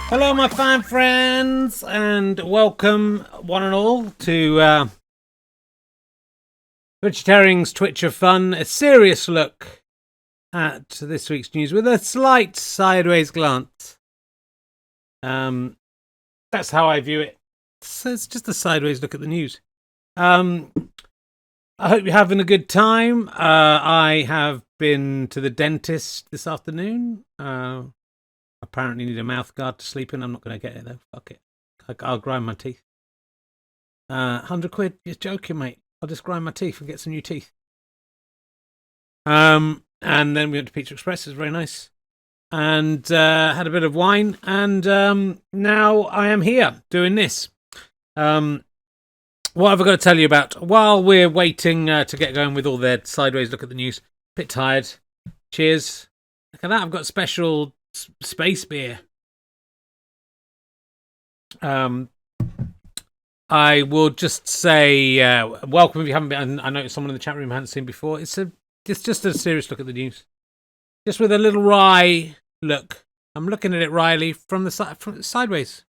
Hello, my fine friends, and welcome, one and all, to Richard Herring's Twitch of Fun, a serious look at this week's news with a slight sideways glance. That's how I view it. So it's just a sideways look at the news. I hope you're having a good time. I have been to the dentist this afternoon. Apparently need a mouth guard to sleep in. I'm not going to get it though. Fuck it. I'll grind my teeth. 100 quid. You're joking, mate. I'll just grind my teeth and get some new teeth. And then we went to Pizza Express. It was very nice. And had a bit of wine. And now I am here doing this. What have I got to tell you about? While we're waiting to get going with all the sideways look at the news. Bit tired. Cheers. Look at that. I've got special space beer. I will just say welcome if you haven't been. I know someone in the chat room I hadn't seen before. It's just a serious look at the news, just with a little wry look. I'm looking at it wryly from sideways,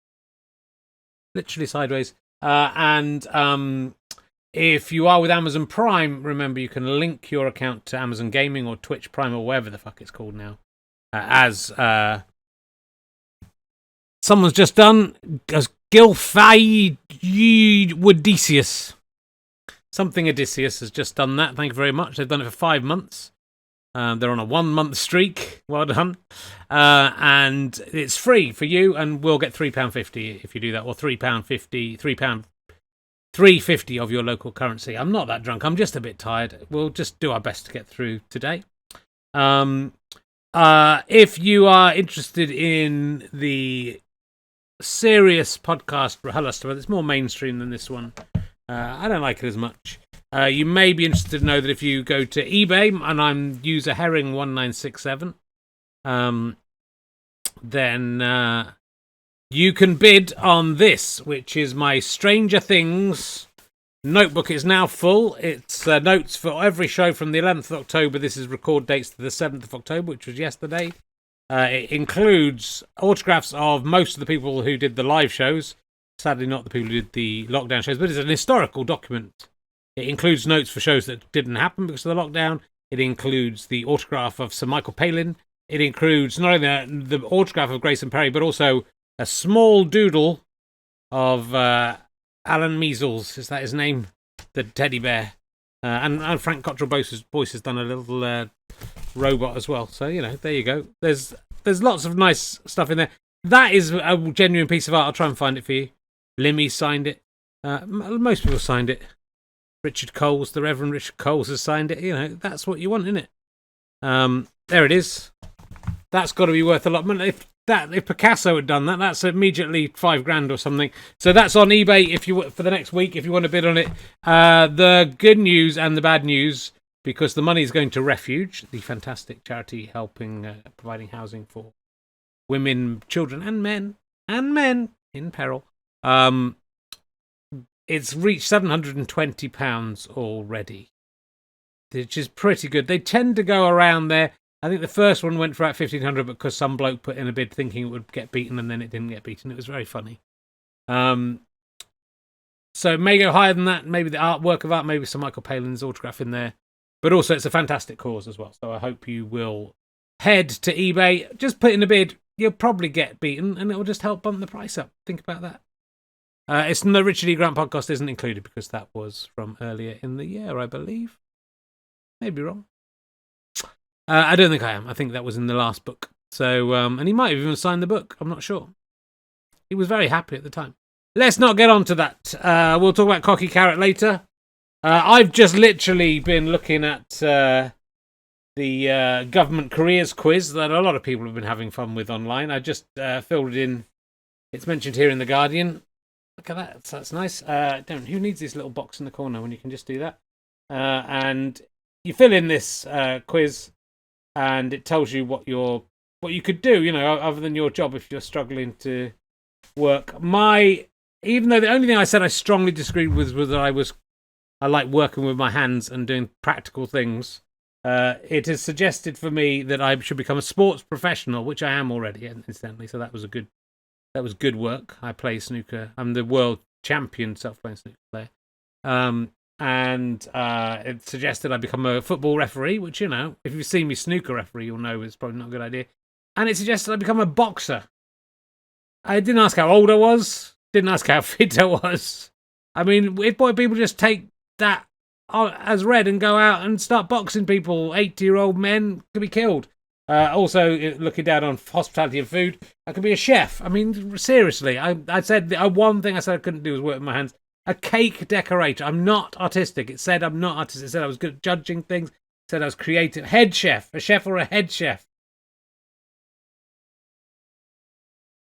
literally sideways. And if you are with Amazon Prime, remember you can link your account to Amazon Gaming or Twitch Prime or whatever the fuck it's called now. As someone's just done, as Gilfay Odysseus. Something Odysseus has just done that. Thank you very much. They've done it for 5 months. They're on a 1-month streak. Well done. And it's free for you, and we'll get £3.50 if you do that, or £3.50 of your local currency. I'm not that drunk. I'm just a bit tired. We'll just do our best to get through today. If you are interested in the serious podcast Rahala, it's more mainstream than this one. I don't like it as much. You may be interested to know that if you go to eBay, and I'm user Herring1967, then you can bid on this, which is my Stranger Things notebook. Is now full. It's notes for every show from the 11th of October. This is record dates to the 7th of October, which was yesterday. It includes autographs of most of the people who did the live shows. Sadly, not the people who did the lockdown shows, but it's an historical document. It includes notes for shows that didn't happen because of the lockdown. It includes the autograph of Sir Michael Palin. It includes not only the autograph of Grayson Perry, but also a small doodle of Alan Measles, is that his name? The teddy bear. And Frank Cottrell Boyce has done a little robot as well. So, there you go. There's lots of nice stuff in there. That is a genuine piece of art. I'll try and find it for you. Limmy signed it. Most people signed it. Richard Coles, the Reverend Richard Coles has signed it. That's what you want, isn't it? There it is. That's got to be worth a lot of money. If Picasso had done that, that's immediately $5,000 or something. So that's on eBay for the next week if you want to bid on it. The good news and the bad news, because the money is going to Refuge, the fantastic charity providing housing for women, children, and men in peril. It's reached £720 already, which is pretty good. They tend to go around there. I think the first one went for about 1,500 because some bloke put in a bid thinking it would get beaten, and then it didn't get beaten. It was very funny. So it may go higher than that. Maybe the artwork of art, maybe some Michael Palin's autograph in there. But also it's a fantastic cause as well. So I hope you will head to eBay. Just put in a bid. You'll probably get beaten, and it will just help bump the price up. Think about that. It's the Richard E. Grant podcast isn't included because that was from earlier in the year, I believe. Maybe wrong. I don't think I am. I think that was in the last book. So, and he might have even signed the book. I'm not sure. He was very happy at the time. Let's not get on to that. We'll talk about Cocky Carrot later. I've just literally been looking at the government careers quiz that a lot of people have been having fun with online. I just filled it in. It's mentioned here in The Guardian. Look at that. That's nice. Who needs this little box in the corner when you can just do that? And you fill in this quiz, and it tells you what you could do, other than your job if you're struggling to work. Even though the only thing I said I strongly disagreed with was that I like working with my hands and doing practical things. It has suggested for me that I should become a sports professional, which I am already, incidentally. So that was good work. I play snooker. I'm the world champion self-playing snooker player. And it suggested I become a football referee, which, you know, if you've seen me snooker referee, you'll know it's probably not a good idea. And it suggested I become a boxer. I didn't ask how old I was. Didn't ask how fit I was. I mean, if people just take that as read and go out and start boxing people, 80-year-old men could be killed. Also, looking down on hospitality and food, I could be a chef. I mean, seriously, I said one thing I said I couldn't do was work with my hands. A cake decorator. I'm not artistic. It said I'm not artistic. It said I was good at judging things. It said I was creative. Head chef. A chef or a head chef.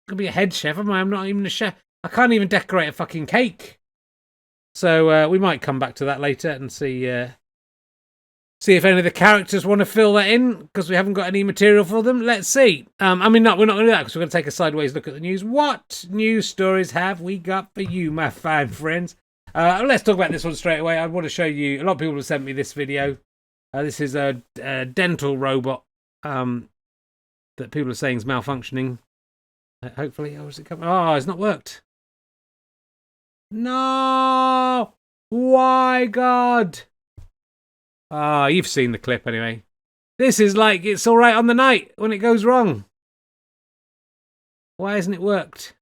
I could be a head chef. Am I? I'm not even a chef. I can't even decorate a fucking cake. So we might come back to that later and see if any of the characters want to fill that in, because we haven't got any material for them. Let's see. I mean, no, we're not going to do that because we're going to take a sideways look at the news. What news stories have we got for you, my fine friends? Let's talk about this one straight away. I want to show you. A lot of people have sent me this video. This is a dental robot that people are saying is malfunctioning. Hopefully, it's not worked. No! Why, God? You've seen the clip anyway. This is like it's all right on the night when it goes wrong. Why hasn't it worked?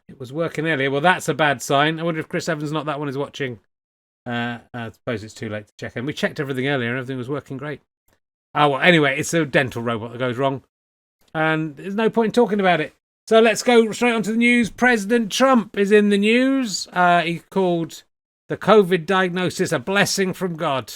It was working earlier. Well, that's a bad sign. I wonder if Chris Evans, not that one, is watching. I suppose it's too late to check in. We checked everything earlier and everything was working great. Well, anyway, it's a dental robot that goes wrong. And there's no point in talking about it. So let's go straight on to the news. President Trump is in the news. He called the COVID diagnosis a blessing from God.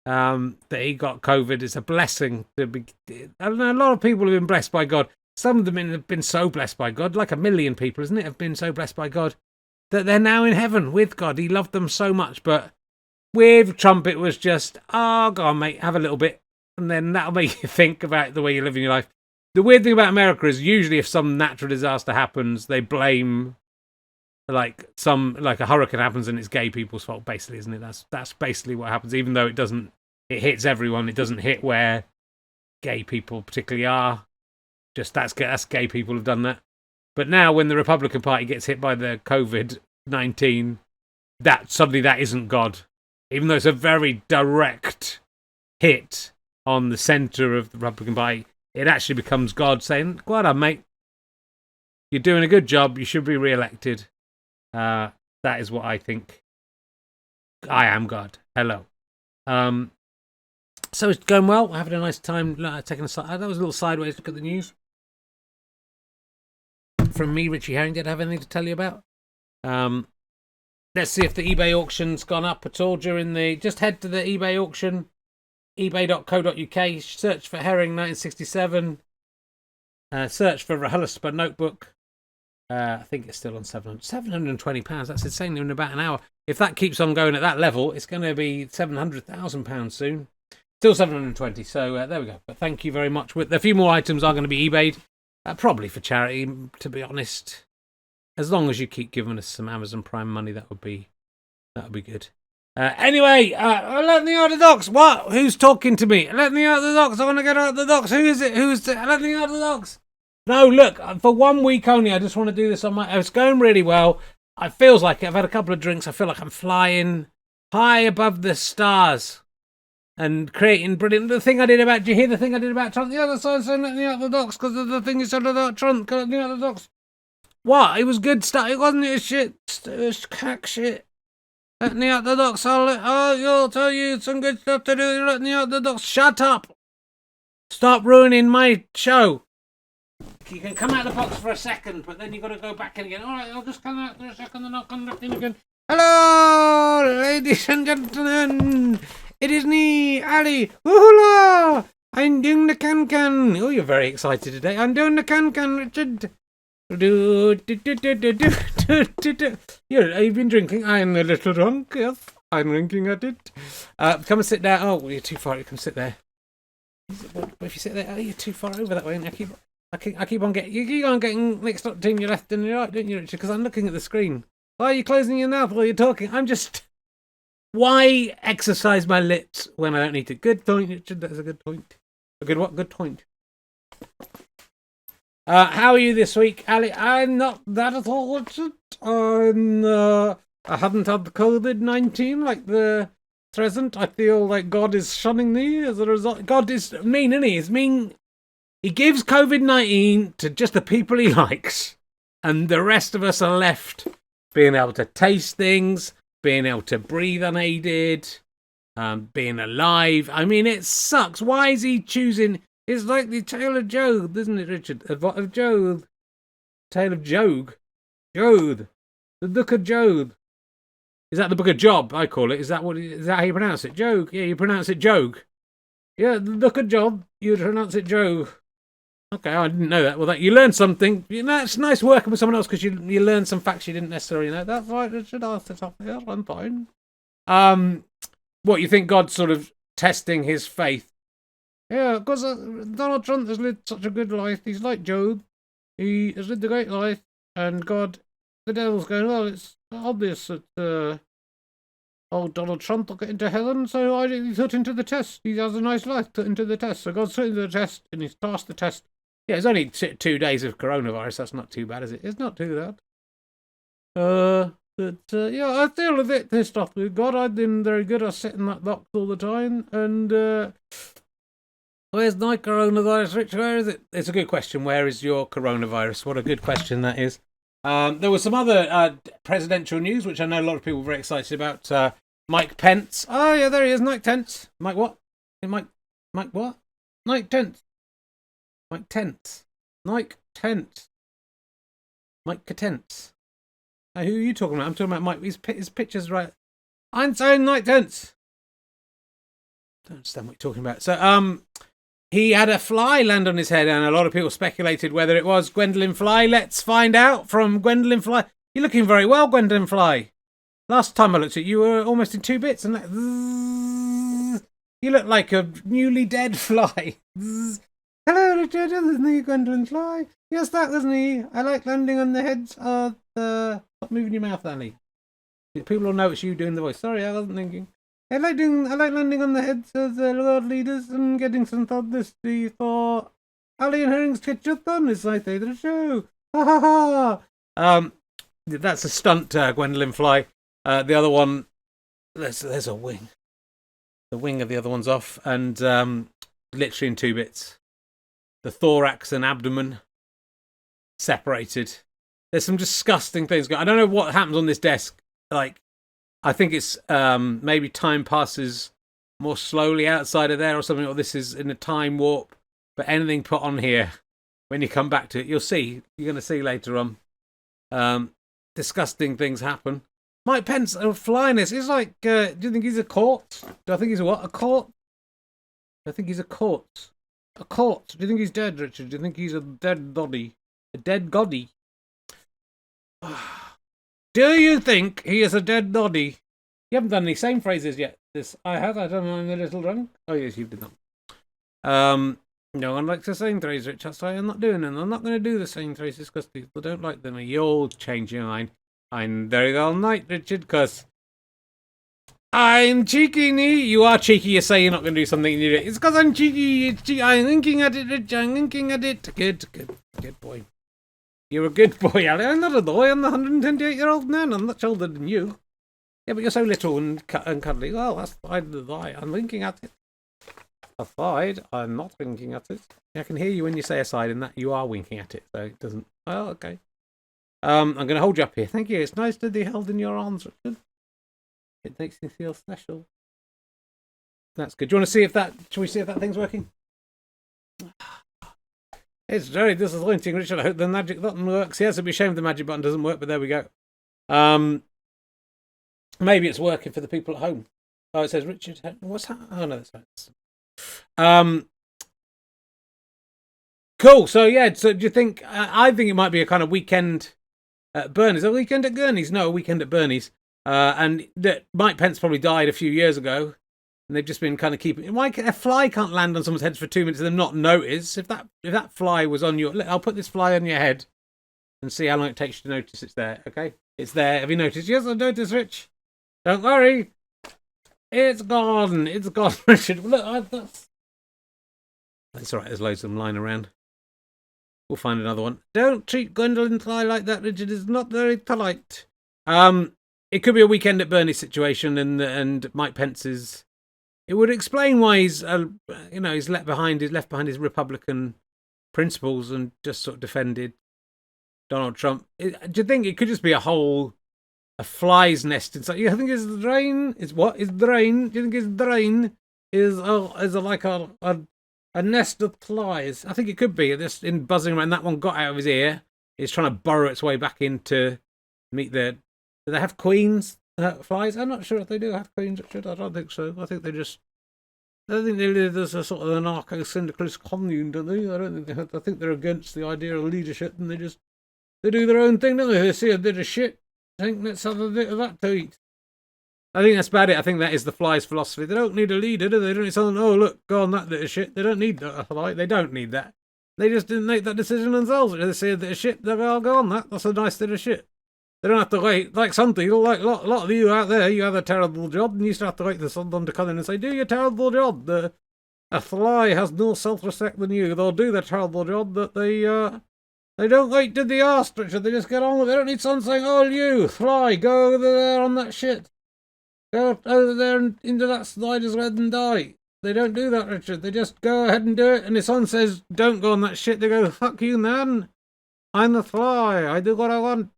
That he got COVID is a blessing. I don't know, a lot of people have been blessed by God. Some of them have been so blessed by God, like 1 million people, isn't it, have been so blessed by God that they're now in heaven with God. He loved them so much. But with Trump, it was just, go on, mate, have a little bit. And then that'll make you think about the way you live in your life. The weird thing about America is usually if some natural disaster happens, they blame like a hurricane happens and it's gay people's fault, basically, isn't it? That's basically what happens, even though it hits everyone. It doesn't hit where gay people particularly are. Just that's gay people have done that. But now when the Republican Party gets hit by the COVID-19, that isn't God. Even though it's a very direct hit on the centre of the Republican Party, it actually becomes God saying, "Well done, mate. You're doing a good job. You should be re-elected." That is what I think. I am God. Hello. So it's going well. We're having a nice time taking that was a little sideways look at the news. From me, Richie Herring, did I have anything to tell you about? Let's see if the eBay auction's gone up at all during just head to the eBay auction. ebay.co.uk, search for Herring 1967, search for Rahalaspa notebook. I think it's still on £720. That's insane in about an hour. If that keeps on going at that level, it's going to be £700,000 soon. Still 720, so there we go. But thank you very much. A few more items are going to be eBayed, probably for charity, to be honest. As long as you keep giving us some Amazon Prime money, that would be good. Anyway, let me out of the docks. What? Who's talking to me? Let me out of the docks. I want to get out of the docks. Who is it? Let me out of the docks. No, look, for 1 week only, I just want to do this it's going really well. It feels like it. I've had a couple of drinks. I feel like I'm flying high above the stars and creating brilliant. Did you hear the thing I did about Trump? The other side said, let me out of the docks because of the thing you said about Trump. Let me out of the docks. What? It was good stuff. It wasn't shit. It was cack shit. Let me out the docks. I'll tell you some good stuff to do. Let me out the docks. Shut up. Stop ruining my show. You can come out of the box for a second, but then you've got to go back in again. All right, I'll just come out for a second and I'll come back in again. Hello, ladies and gentlemen. It is me, Ali. Woohoola! I'm doing the can-can. Oh, you're very excited today. I'm doing the can-can, Richard. You've been drinking? I'm a little drunk, yes. I'm drinking at it. Come and sit down. Oh, you're too far. You can sit there. If you sit there, you're too far over that way. And I keep on getting mixed up between your left and your right, don't you, Richard? Because I'm looking at the screen. Why are you closing your mouth while you're talking? I'm just Why exercise my lips when I don't need to? Good point, Richard. That's a good point. A good what? Good point. How are you this week, Ali? I'm not that at all, Richard. I haven't had the COVID-19 like the present. I feel like God is shunning me as a result. God is mean, isn't he? He's mean. He gives COVID-19 to just the people he likes, and the rest of us are left being able to taste things, being able to breathe unaided, being alive. I mean, it sucks. Why is he choosing? It's like the tale of Job, isn't it, Richard? Of Job. Tale of Job. Job. The book of Job. Is that the book of Job? I call it. Is that how you pronounce it? Job. Yeah, you pronounce it Job. Yeah, the book of Job. You pronounce it Job. Okay, I didn't know that. Well, you learn something. You know, it's nice working with someone else because you learn some facts you didn't necessarily know. That's right, Richard. I'll sit up here. I'm fine. What, you think God's sort of testing his faith? Yeah, because Donald Trump has lived such a good life. He's like Job. He has lived a great life. And God, the devil's going, well, it's obvious that Donald Trump will get into heaven, so he's put into the test. He has a nice life, put into the test. So God's put into the test, and he's passed the test. Yeah, it's only 2 days of coronavirus. That's not too bad, is it? It's not too bad. Yeah, I feel a bit pissed off with God. I've been very good at sitting in that box all the time, and where's my coronavirus, Rich? Where is it? It's a good question. Where is your coronavirus? What a good question that is. There was some other presidential news, which I know a lot of people were very excited about. Mike Pence. Oh, yeah, there he is. Mike Pence. Mike what? Mike what? Mike Pence. Mike Pence. Mike Pence. Mike Pence. Who are you talking about? I'm talking about Mike. His picture's right. I'm saying Mike Pence. I don't understand what you're talking about. So, he had a fly land on his head, and a lot of people speculated whether it was Gwendolyn Fly. Let's find out from Gwendolyn Fly. You're looking very well, Gwendolyn Fly. Last time I looked at you, you were almost in 2 bits, and you look like a newly dead fly. Hello, Richard. Isn't he Gwendolyn Fly? Yes, that was me. I like landing on the heads of the... Stop moving your mouth, Ali. People will know it's you doing the voice. Sorry, I wasn't thinking. I like landing on the heads of the world leaders and getting some publicity for Ali and Herring's ketchup on this side of the show. Ha ha ha. That's a stunt, Gwendolyn Fly. The other one, there's a wing. The wing of the other one's off, and literally in 2 bits. The thorax and abdomen separated. There's some disgusting things going on. I don't know what happens on this desk. Like, I think it's maybe time passes more slowly outside of there or something, or this is in a time warp. But anything put on here, when you come back to it, you'll see. You're going to see later on. Disgusting things happen. Mike Pence, flyness. He's like, do you think he's a corpse? Do I think he's a what? A corpse? I think he's a corpse. A corpse. Do you think he's dead, Richard? Do you think he's a dead body? A dead goddy? Do you think he is a dead body? You haven't done any same phrases yet. I have. I don't know. I'm a little drunk. Oh, yes, you did not. No one likes the same phrases, Rich. That's why I'm not doing them. I'm not going to do the same phrases because people don't like them. You'll change your mind. I'm very well night, Richard, because I'm cheeky. You are cheeky. You say you're not going to do something and you do it. It's because I'm cheeky. I'm thinking at it, Rich. I'm thinking at it. Good boy. You're a good boy, Ali. I'm not a boy. I'm the 128-year-old man. I'm much older than you. Yeah, but you're so little and cuddly. Well, that's fine. I'm thinking at it. Aside, I'm not winking at it. I can hear you when you say aside, and that you are winking at it, so it doesn't. Oh, okay. I'm going to hold you up here. Thank you. It's nice to be held in your arms, Richard. It makes me feel special. That's good. Do you want to see if that? Shall we see if that thing's working? It's very disappointing, Richard. I hope the magic button works. Yes, it'd be a shame if the magic button doesn't work, but there we go. Maybe it's working for the people at home. Oh, it says Richard. What's that? Oh no, that's right. Cool. So yeah. So do you think? I think it might be a kind of weekend at Bernie's. A weekend at Gurney's? No, a weekend at Bernie's. And that Mike Pence probably died a few years ago, and they've just been kind of keeping. Why a fly can't land on someone's head for 2 minutes and then not notice? If that fly was on your, I'll put this fly on your head, and see how long it takes you to notice it's there. Okay, it's there. Have you noticed? Yes, I noticed, Rich. Don't worry. It's gone. It's gone, Richard. Look, that's all right. There's loads of them lying around. We'll find another one. Don't treat Gwendolyn Fly like that, Richard. It's not very polite. It could be a Weekend at Bernie's situation, and Mike Pence's. It would explain why he's left behind his Republican principles and just sort of defended Donald Trump. Do you think it could just be a fly's nest inside? You think it's the drain? Is what is drain? Do you think his drain is like a nest of flies? I think it could be just in buzzing around. That one got out of his ear. It's trying to burrow its way back in to meet the. Do they have queens flies? I'm not sure if they do have queens. I don't think so. I think they live as a sort of anarcho-syndicalist commune, don't they? I don't think they have. I think they're against the idea of leadership, and they do their own thing, don't they? They see a bit of shit. I think let's have a bit of that to eat. I think that's about it. I think that is the fly's philosophy. They don't need a leader, do they? They don't need someone, oh, look, go on that bit of shit. They don't need that fly. They don't need that. They just didn't make that decision themselves. They see a bit of shit, they'll go, I'll go on that. That's a nice bit of shit. They don't have to wait. Like some people, like a lot of you out there, you have a terrible job, and you still have to wait for someone to come in and say, do your terrible job. A fly has no self-respect than you. They'll do their terrible job, but they don't wait to be asked, Richard. They just get on with it. They don't need someone saying, oh, you, fly, go over there on that shit. Go over there and into that slider's red and die. They don't do that, Richard. They just go ahead and do it. And if someone says, don't go on that shit, they go, fuck you, man. I'm the fly. I do what I want.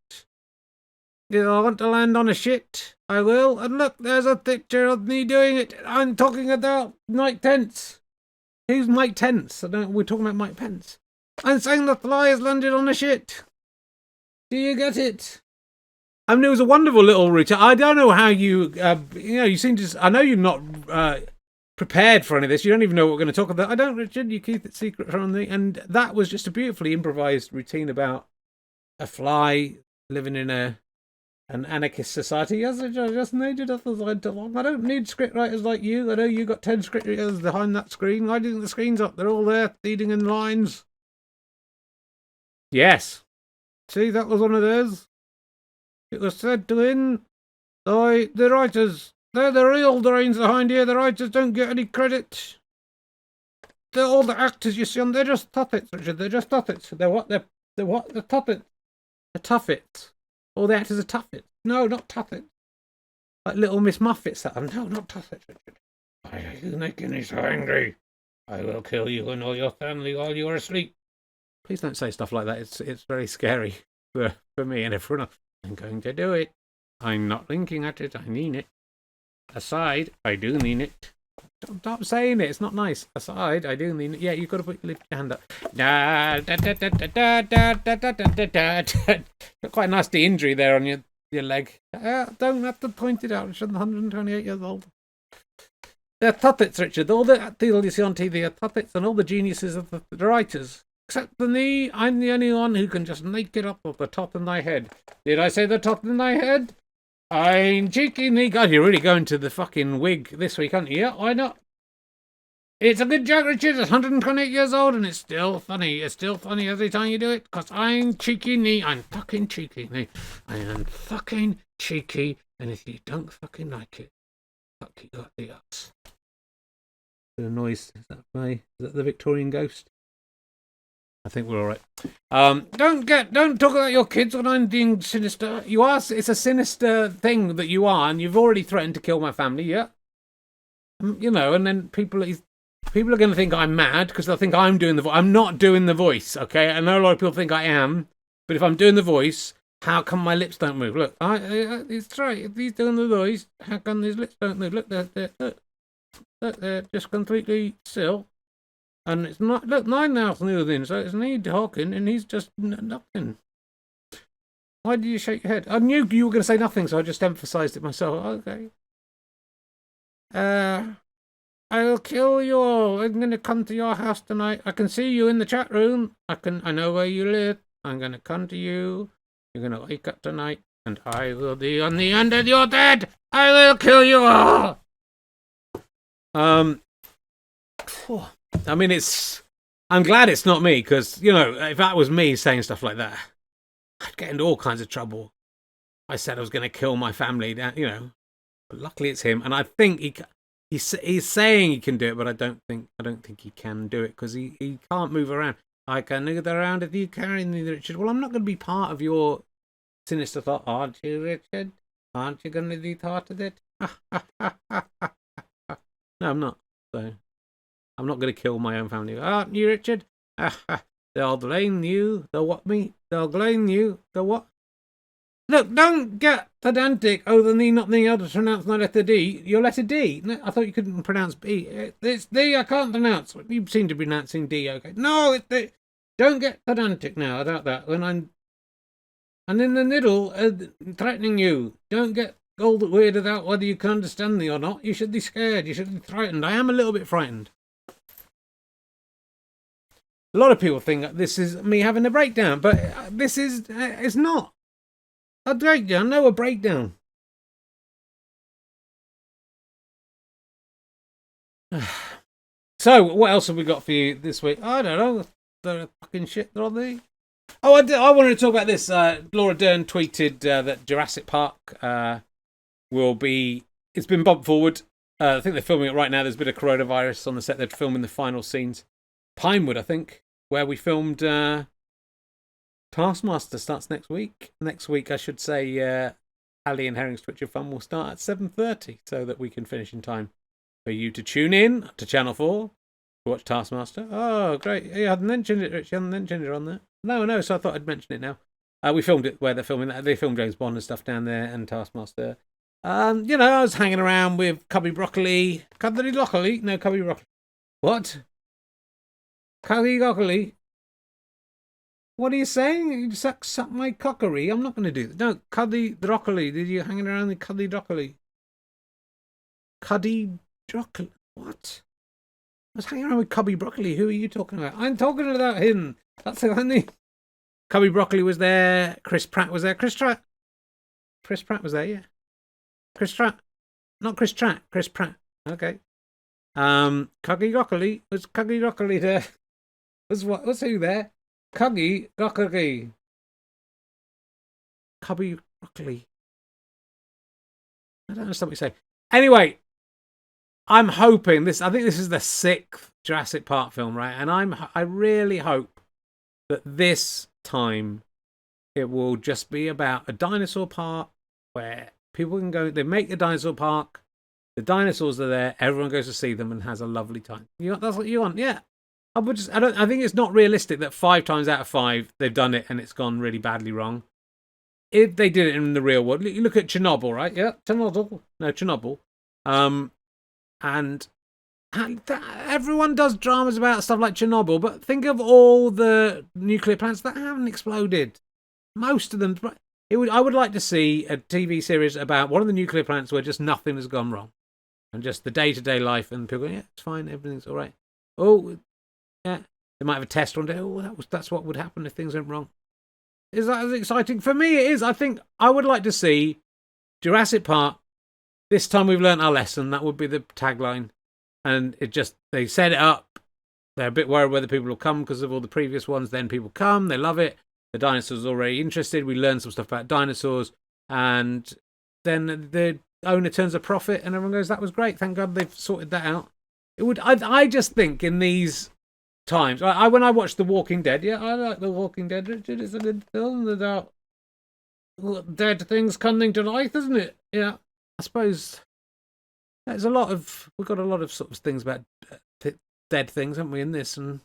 If I want to land on a shit, I will. And look, there's a picture of me doing it. I'm talking about Mike Pence. Who's Mike Pence? We're talking about Mike Pence. I'm saying the fly has landed on a shit. Do you get it? I mean, it was a wonderful little routine. I don't know how you seem to. I know you're not prepared for any of this. You don't even know what we're going to talk about. I don't, Richard. You keep it secret from me. And that was just a beautifully improvised routine about a fly living in an anarchist society. Yes, I just needed a design to long. I don't need scriptwriters like you. I know you got 10 scriptwriters behind that screen. Why do you think the screen's up? They're all there, feeding in lines. Yes. See, that was one of those. It was said to win by the writers. They're the real brains behind here. The writers don't get any credit. They're all the actors you see on. They're just puppets, Richard. They're just puppets. They're what? They're what? They're puppets. They're tuffets. All the actors are tuffets. No, not tuffets. Like Little Miss Muffets. No, not tuffets, Richard. Why are you making me so angry? I will kill you and all your family while you are asleep. Please don't say stuff like that. It's very scary for me and everyone else. I'm going to do it. I'm not winking at it. I mean it. Aside, I do mean it. Stop saying it. It's not nice. Aside, I do mean it. Yeah, you've got to lift your hand up. Got quite a nasty injury there on your leg. Don't have to point it out. Richard, 128 years old. They're puppets, Richard. All the people you see on TV are puppets, and all the geniuses of the writers. Except for me, I'm the only one who can just make it up off the top of my head. Did I say the top of my head? I'm cheeky me. God, you're really going to the fucking wig this week, aren't you? Yeah, why not? It's a good joke, Richard. It's 128 years old and it's still funny. It's still funny every time you do it because I'm cheeky me. I'm fucking cheeky me. I am fucking cheeky. And if you don't fucking like it, fuck you got the ass. The noise. Is that the Victorian ghost? I think we're all right. Don't talk about your kids when I'm being sinister. You are. It's a sinister thing that you are, and you've already threatened to kill my family. Yeah. And then people are going to think I'm mad because they'll think I'm doing the voice. I'm not doing the voice. Okay. I know a lot of people think I am, but if I'm doing the voice, how come my lips don't move? Look, it's right. If he's doing the voice, how come his lips don't move? Look, they're just completely still. And it's not, look, my mouth's moving, so it's me talking, and he's just nothing. Why did you shake your head? I knew you were going to say nothing, so I just emphasised it myself. Okay. I'll kill you all. I'm going to come to your house tonight. I can see you in the chat room. I know where you live. I'm going to come to you. You're going to wake up tonight, and I will be on the end of your bed. I will kill you all. I mean, I'm glad it's not me, because, if that was me saying stuff like that, I'd get into all kinds of trouble. I said I was going to kill my family, But luckily, it's him, and I think he's saying he can do it, but I don't think he can do it because he can't move around. I can move around if you carry me, Richard. Well, I'm not going to be part of your sinister thought, aren't you, Richard? Aren't you going to be part of it? No, I'm not. So I'm not going to kill my own family. Aren't you, Richard? They'll blame you. They'll what me? They'll blame you. They'll what? Look, don't get pedantic. Oh, the knee, not the other. Pronounce my letter D. Your letter D. No, I thought you couldn't pronounce B. It's D. I can't pronounce. You seem to be pronouncing D. Okay. No, it's D. Don't get pedantic now about that. When I'm in the middle, threatening you. Don't get all weirded out whether you can understand me or not. You should be scared. You should be frightened. I am a little bit frightened. A lot of people think that this is me having a breakdown, but this is it's not a breakdown. No, a breakdown. So, what else have we got for you this week? I don't know. The fucking shit they're on there. Oh, I wanted to talk about this. Laura Dern tweeted that Jurassic Park will be. It's been bumped forward. I think they're filming it right now. There's a bit of coronavirus on the set. They're filming the final scenes. Pinewood, I think, where we filmed Taskmaster starts next week. Next week, I should say, Ali and Herring's Twitch of Fun will start at 7:30 so that we can finish in time for you to tune in to Channel 4 to watch Taskmaster. Oh, great. You hadn't mentioned it, Rich. You hadn't mentioned it on there. No, so I thought I'd mention it now. We filmed it where they're filming that. They filmed James Bond and stuff down there and Taskmaster. I was hanging around with Cubby Broccoli. Cubby Broccoli? No, Cubby Broccoli. What? Cubby Broccoli? What are you saying? You suck my cockery? I'm not going to do that. No, Cuddy Broccoli. Did you hanging around with Cuddy Broccoli? Cuddy Broccoli? What? I was hanging around with Cubby Broccoli. Who are you talking about? I'm talking about him. That's the only. Cubby Broccoli was there. Chris Pratt was there. Chris Pratt was there, yeah. Chris Pratt. Not Chris Pratt. Chris Pratt. Okay. Cuggy Broccoli. Was Cuggy Broccoli there? Was who there? Cuggy Broccoli. Cubby Broccoli. I don't understand what you say. Anyway, I'm hoping this. I think this is the 6th Jurassic Park film, right? And I really hope that this time it will just be about a dinosaur park where people can go. They make a dinosaur park. The dinosaurs are there. Everyone goes to see them and has a lovely time. That's what you want, yeah. I think it's not realistic that 5 times out of 5 they've done it and it's gone really badly wrong. If they did it in the real world, you look at Chernobyl, right? Yeah, Chernobyl. And everyone does dramas about stuff like Chernobyl, but think of all the nuclear plants that haven't exploded. Most of them. I would like to see a TV series about one of the nuclear plants where just nothing has gone wrong, and just the day-to-day life, and people go, yeah, it's fine, everything's all right. Oh, yeah, they might have a test one day. Oh, that's what would happen if things went wrong. Is that as exciting? For me, it is. I think I would like to see Jurassic Park. This time we've learned our lesson. That would be the tagline. And they set it up. They're a bit worried whether people will come because of all the previous ones. Then people come. They love it. The dinosaurs are already interested. We learn some stuff about dinosaurs. And then the owner turns a profit and everyone goes, that was great. Thank God they've sorted that out. I just think in these times, when I watched The Walking Dead, yeah, I like The Walking Dead. It's a good film about dead things coming to life, isn't it? Yeah. I suppose we've got a lot of sort of things about dead things, haven't we, in this, and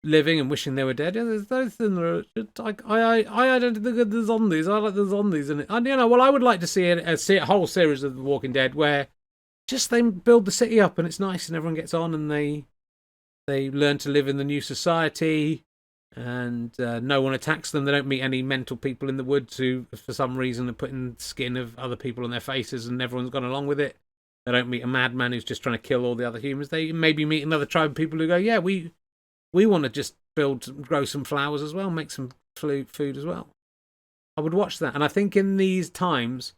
living and wishing they were dead. Yeah, there's those things. I don't think of the zombies. I like the zombies in it. And I would like to see a whole series of The Walking Dead where just they build the city up and it's nice and everyone gets on and they learn to live in the new society. And no one attacks them. They don't meet any mental people in the woods who, for some reason, are putting skin of other people on their faces and everyone's gone along with it. They don't meet a madman who's just trying to kill all the other humans. They maybe meet another tribe of people who go, yeah, we want to just grow some flowers as well, make some food as well. I would watch that. And I think in these times,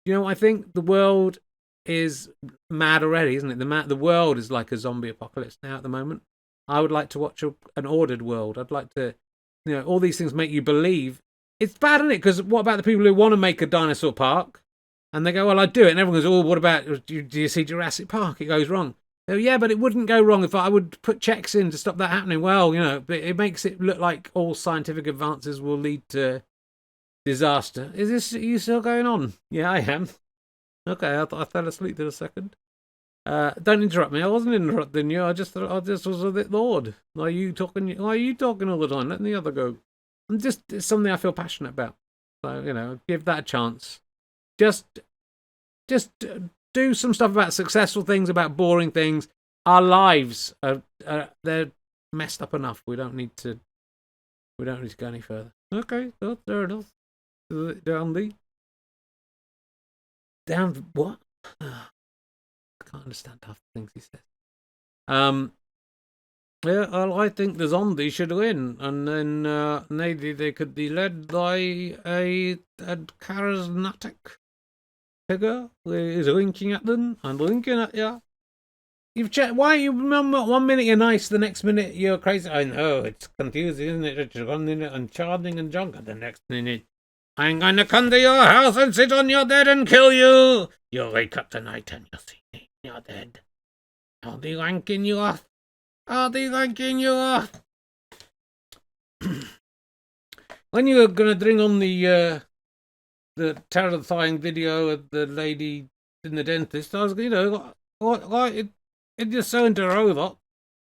I think the world is mad already, isn't it? The world is like a zombie apocalypse now at the moment. I would like to watch an ordered world. I'd like to, all these things make you believe. It's bad, isn't it? Because what about the people who want to make a dinosaur park? And they go, well, I'd do it. And everyone goes, oh, what about, do you see Jurassic Park? It goes wrong. They go, yeah, but it wouldn't go wrong if I would put checks in to stop that happening. Well, but it makes it look like all scientific advances will lead to disaster. Are you still going on? Yeah, I am. Okay, I fell asleep for a second. Don't interrupt me. I wasn't interrupting you. I just was a bit bored. Why are you talking all the time? Let the other go. It's something I feel passionate about. So, give that a chance. Just do some stuff about successful things, about boring things. Our lives they're messed up enough. We don't need to go any further. Okay, well, there it is. Down what? I can't understand half the things he says. Yeah, well, I think the zombie should win, and then maybe they could be led by a charismatic figure who is winking at them and winking at you. You've checked. Why you remember 1 minute you're nice, the next minute you're crazy. I know, it's confusing, isn't it? It's 1 minute and charming and junk, and the next minute I'm gonna come to your house and sit on your bed and kill you. You'll wake up tonight and you'll see me. You're dead. I'll be wanking you off. When you were gonna bring on the terrifying video of the lady in the dentist, I was, it's just so into robot.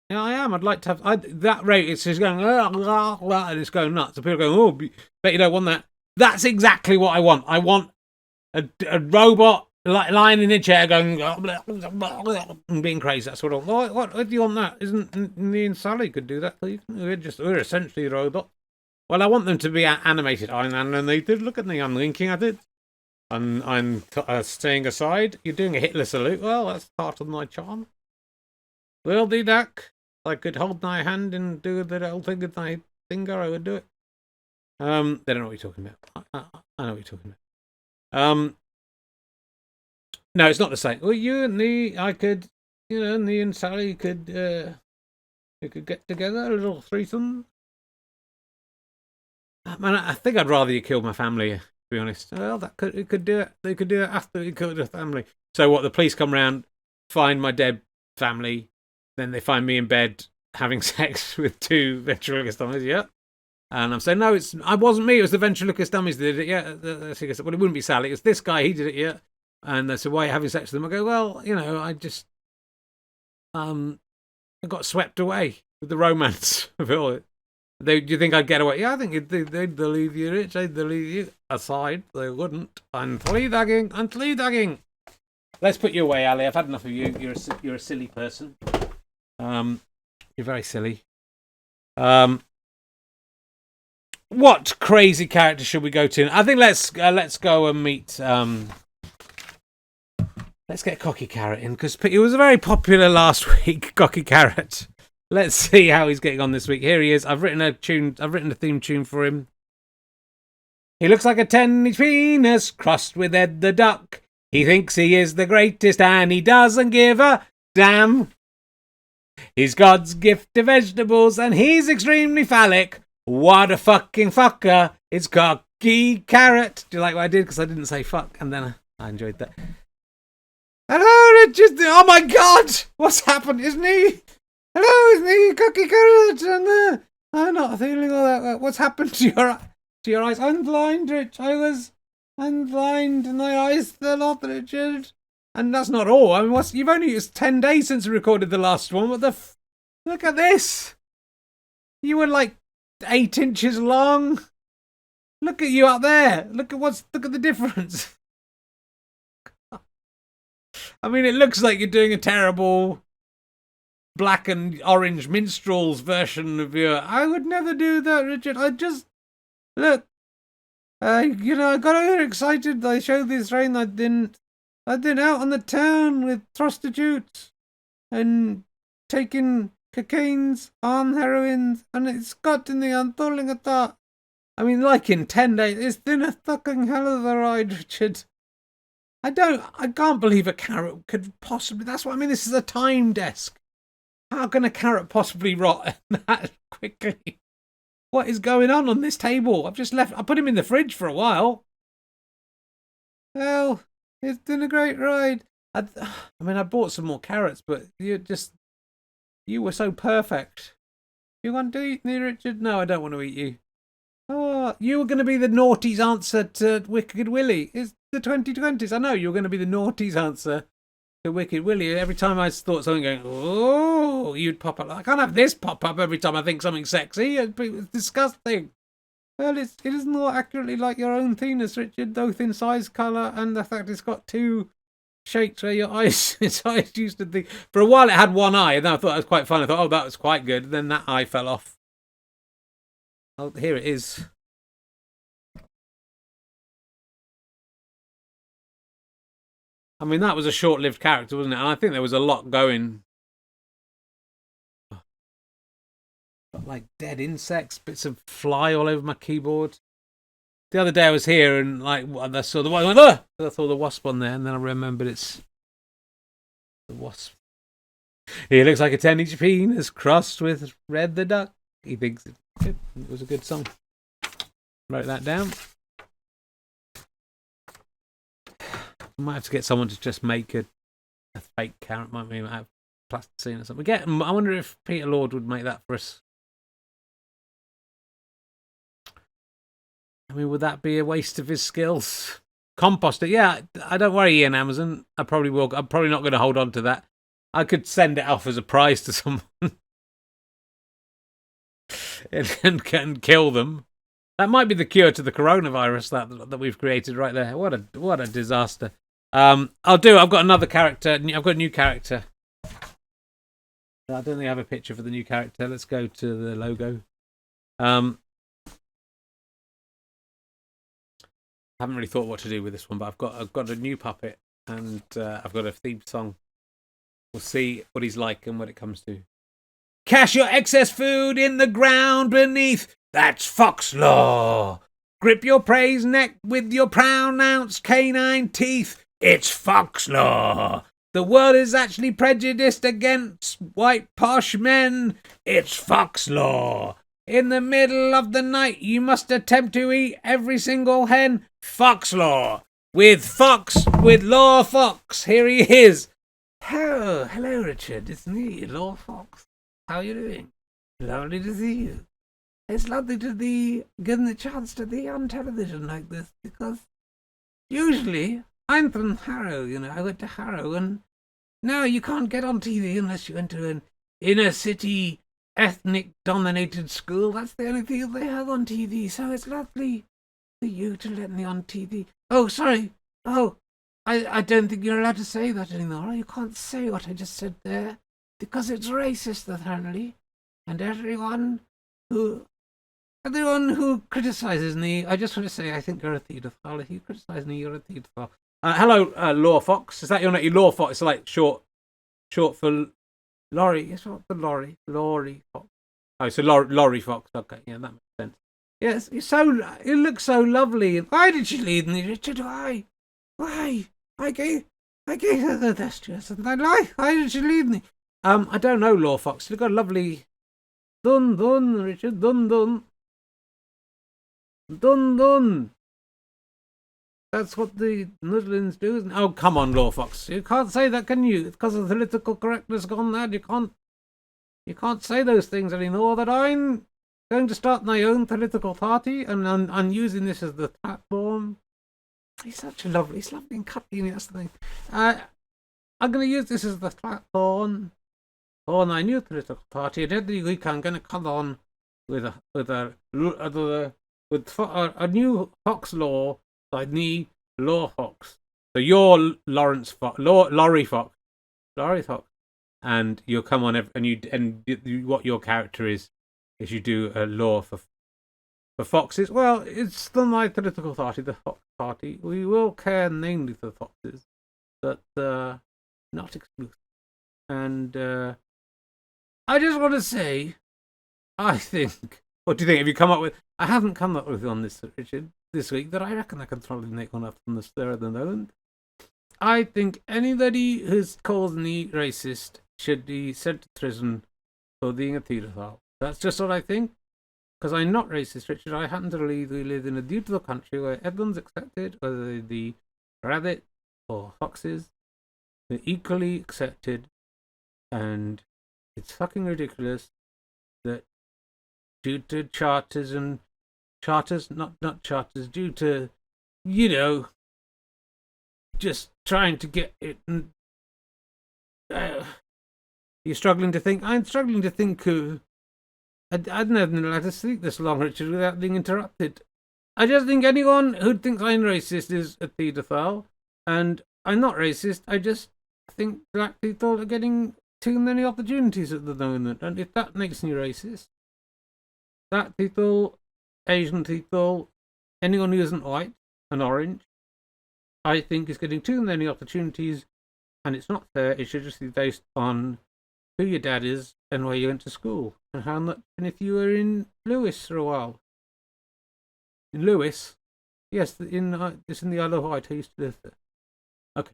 Yeah, I am. I'd like to have that rate. It's just going and it's going nuts. And people are going, oh, bet you don't want that. That's exactly what I want. I want a robot lying in a chair going and being crazy. That's what I want. What do you want that? Isn't me and Sally could do that, please? We're essentially robots. Well, I want them to be animated. I'm animated. Look at me. I'm linking at it. I'm staying aside. You're doing a Hitler salute. Well, that's part of my charm. Will do that. I could hold my hand and do the little thing with my finger. I would do it. They don't know what you're talking about. I know what you're talking about. No, it's not the same. Well, you and me, I could, me and Sally could, we could get together, a little threesome. Man, I think I'd rather you kill my family, to be honest. Well, it could do it. They could do it after we killed the family. So what? The police come round, find my dead family, then they find me in bed having sex with two ventriloquist dummies. Yeah. And I'm saying, no, it wasn't me. It was the ventriloquist dummies that did it. Yeah. Well, it wouldn't be Sally. It was this guy. He did it. Yeah. And they said, why are you having sex with them? I go, well, I just I got swept away with the romance of it all. Do you think I'd get away? Yeah, I think they'd believe you, Rich. They'd believe you. Aside, they wouldn't. I'm flea-dagging. Let's put you away, Ali. I've had enough of you. You're a silly person. You're very silly. What crazy character should we go to? I think let's go and meet. Let's get Cocky Carrot in, because he was very popular last week. Cocky Carrot. Let's see how he's getting on this week. Here he is. I've written a theme tune for him. He looks like a 10-inch penis crossed with Ed the Duck. He thinks he is the greatest and he doesn't give a damn. He's God's gift to vegetables and he's extremely phallic. What a fucking fucker. It's Cocky Carrot. Do you like what I did? Because I didn't say fuck, and then I enjoyed that. Hello, Richard. Oh my God. What's happened? Isn't he? Hello, it's me, Cocky Carrot, and I'm not feeling all that. What's happened to your eyes? I'm blind, Rich. I'm blind, and my eyes fell off, Richard. And that's not all. I mean, it's 10 days since we recorded the last one. Look at this. You were like 8 inches long. Look at you up there. Look at the difference. I mean, it looks like you're doing a terrible black and orange minstrels version of your. I would never do that, Richard. I just look. I got overexcited. I showed this rain. I'd been out on the town with prostitutes and taking cocaines on heroines, and it's got to me. I'm falling apart. I mean, like in 10 days, it's been a fucking hell of a ride, Richard. I can't believe a carrot could possibly. That's what I mean. This is a time desk. How can a carrot possibly rot that quickly? What is going on this table? I put him in the fridge for a while. Well, It's been a great ride. I mean, I bought some more carrots, but you were so perfect. You want to eat me, Richard? No, I don't want to eat you. Oh, you were going to be the naughty's answer to Wicked Willie. It's the 2020s. I know you were going to be the naughty's answer to Wicked Willie. Every time I thought something going, oh, you'd pop up. I can't have this pop up every time I think something sexy. It's disgusting. Well, it is more accurately like your own penis, Richard, both in size, colour, and the fact it's got two shapes where its eyes used to be. For a while it had one eye, and I thought it was quite fun. I thought, oh, that was quite good. Then that eye fell off. Oh, here it is. I mean, that was a short-lived character, wasn't it? And I think there was a lot going. Got like dead insects, bits of fly all over my keyboard. The other day I was here and like I saw the wasp. I saw the wasp on there, and then I remembered it's the wasp. He looks like a 10-inch penis crossed with Red the Duck. He thinks it's good. It was a good song. Wrote that down. I might have to get someone to just make a fake carrot. Might have plasticine or something. I wonder if Peter Lord would make that for us. I mean, would that be a waste of his skills? Compost it. Yeah, I don't worry, Ian Amazon. I probably will. I'm probably not going to hold on to that. I could send it off as a prize to someone and kill them. That might be the cure to the coronavirus that we've created right there. What a disaster. I've got another character. I've got a new character. I don't think I have a picture for the new character. Let's go to the logo. I haven't really thought what to do with this one, but I've got a new puppet and I've got a theme song. We'll see what he's like and what it comes to. Cache your excess food in the ground beneath. That's Fox Law. Grip your prey's neck with your pronounced canine teeth. It's Fox Law. The world is actually prejudiced against white posh men. It's Fox Law. In the middle of the night, you must attempt to eat every single hen. Fox Law. With Law Fox. Here he is. Hello, Richard. It's me, Law Fox. How are you doing? Lovely to see you. It's lovely to be given the chance to be on television like this, because usually I'm from Harrow, I went to Harrow, and now you can't get on TV unless you went to an inner city ethnic-dominated school. That's the only thing they have on TV, so it's lovely for you to let me on TV. Oh, sorry. Oh, I don't think you're allowed to say that anymore. You can't say what I just said there, because it's racist, apparently. And everyone who criticizes me, I just want to say I think you're a paedophile. If you criticize me, you're a paedophile. Hello, Law Fox. Is that your name? Law Fox. It's like short for Laurie. It's short for Laurie. Laurie Fox. Oh, so Laurie Fox. Okay, yeah, that makes sense. Yes, you look so lovely. Why did she leave me, Richard? Why? I gave her the best dress, and I like. Why did she leave me? I don't know, Law Fox. You've got a lovely dun, Richard. Dun. That's what the Muslims do, isn't it? Oh, come on, Law Fox. You can't say that, can you? It's because of political correctness gone mad. You can't say those things anymore. That I'm going to start my own political party, and I'm using this as the platform. He's lovely and cuddly. That's the thing. I'm going to use this as the platform for my new political party. And every week I'm going to come on with a new Fox Law by me, Law Fox. So you're Laurie Fox, and you'll come on what your character is you do a law for foxes. Well, it's still my political party, the Fox Party. We will care mainly for foxes, but not exclusive. And I just want to say, I think. What do you think? Have you come up with? I haven't come up with one this week, but I reckon I can probably make one up from the spur of the moment. I think anybody who's called me racist should be sent to prison for being a paedophile. That's just what I think. Because I'm not racist, Richard. I happen to believe we live in a beautiful country where everyone's accepted, whether they be rabbit or foxes. They're equally accepted, and it's fucking ridiculous that due to charters, not charters, due to, just trying to get it. You're struggling to think. I'm struggling to think of. I'd never been allowed to speak this long, Richard, without being interrupted. I just think anyone who thinks I'm racist is a paedophile, and I'm not racist. I just think black people are getting too many opportunities at the moment, and if that makes me racist, black people, Asian people, anyone who isn't white and orange, I think is getting too many opportunities, and it's not fair. It should just be based on who your dad is and where you went to school, and how much, and if you were in Lewis for a while. In Lewis? Yes, it's in the Isle of Wight. I used to live there. Okay.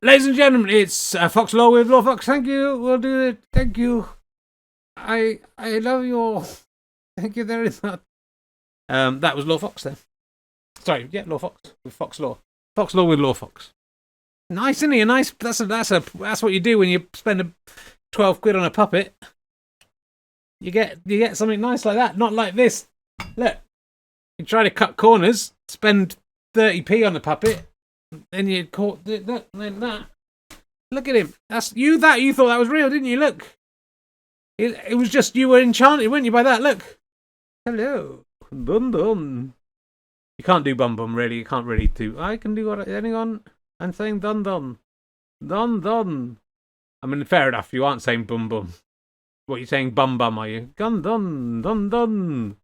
Ladies and gentlemen, it's Fox Law with Law Fox. Thank you. We'll do it. Thank you. I love you all. Thank you very much. That was Law Fox then. Sorry, yeah, Law Fox with Fox Law. Fox Law with Law Fox. Nice, isn't he? A nice. That's what you do when you spend 12 quid on a puppet. You get something nice like that, not like this. Look, you try to cut corners, spend 30p on a puppet, then you caught that, then that. Look at him. That's you. You thought that was real, didn't you? Look, it was just you were enchanted, weren't you, by that? Look. Hello, bum bum. You can't do bum bum, really. You can't really do. I can do what anyone. I'm saying dun dun. Dun dun. I mean, fair enough, you aren't saying bum bum. What, you saying bum bum, are you? Dun dun. Dun dun.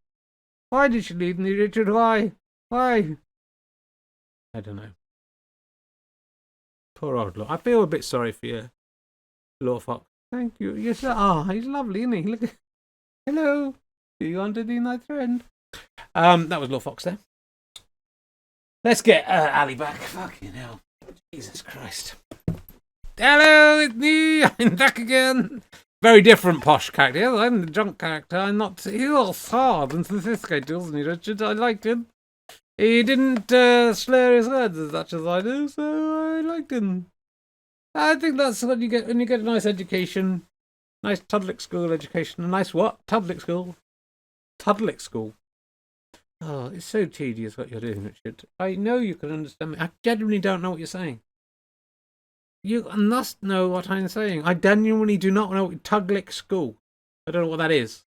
Why did she leave me, Richard? Why? Why? I don't know. Poor old Law. I feel a bit sorry for you, Law Fox. Thank you. Yes, he's lovely, isn't he? Look at. Hello. Do you want to be my friend? That was Law Fox there. Let's get Ali back. Fucking hell. Jesus Christ. Hello, it's me. I'm back again. Very different posh character. I'm the drunk character. I'm not. He was hard and sophisticated, wasn't he, Richard? I liked him. He didn't slur his words as much as I do, so I liked him. I think that's what you get when you get a nice education. Nice Tudlick School education. A nice what? Tudlick School. Tudlick School. Oh, it's so tedious what you're doing, Richard. I know you can understand me. I genuinely don't know what you're saying. You must know what I'm saying. I genuinely do not know Tudlick School. I don't know what that is.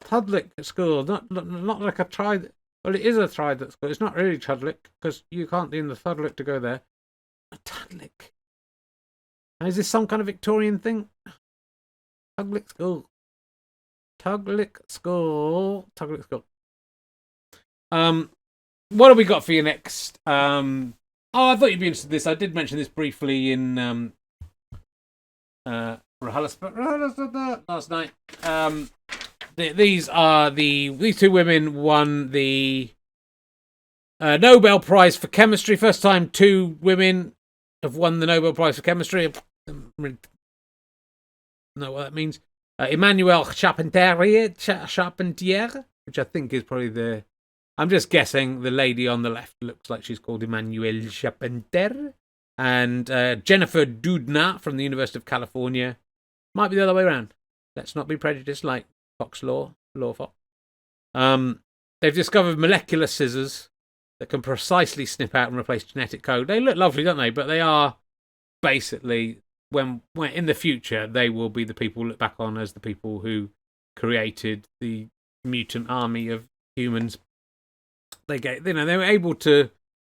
Tudlick School, not like a tried. Well, it is a tried school. It's not really Tudlick because you can't be in the Tudlick to go there. A Tudlick. Is this some kind of Victorian thing? Tudlick School. Tudlick School. Tudlick School. What have we got for you next? I thought you'd be interested in this. I did mention this briefly in last night. These two women won the Nobel Prize for Chemistry. First time two women have won the Nobel Prize for Chemistry. I don't really know what that means. Emmanuelle Charpentier, which I think is probably the. I'm just guessing the lady on the left looks like she's called Emmanuelle Charpentier. And Jennifer Doudna from the University of California. Might be the other way around. Let's not be prejudiced like Fox Law Fox. They've discovered molecular scissors that can precisely snip out and replace genetic code. They look lovely, don't they? But they are basically, when in the future, they will be the people looked back on as the people who created the mutant army of humans. They were able to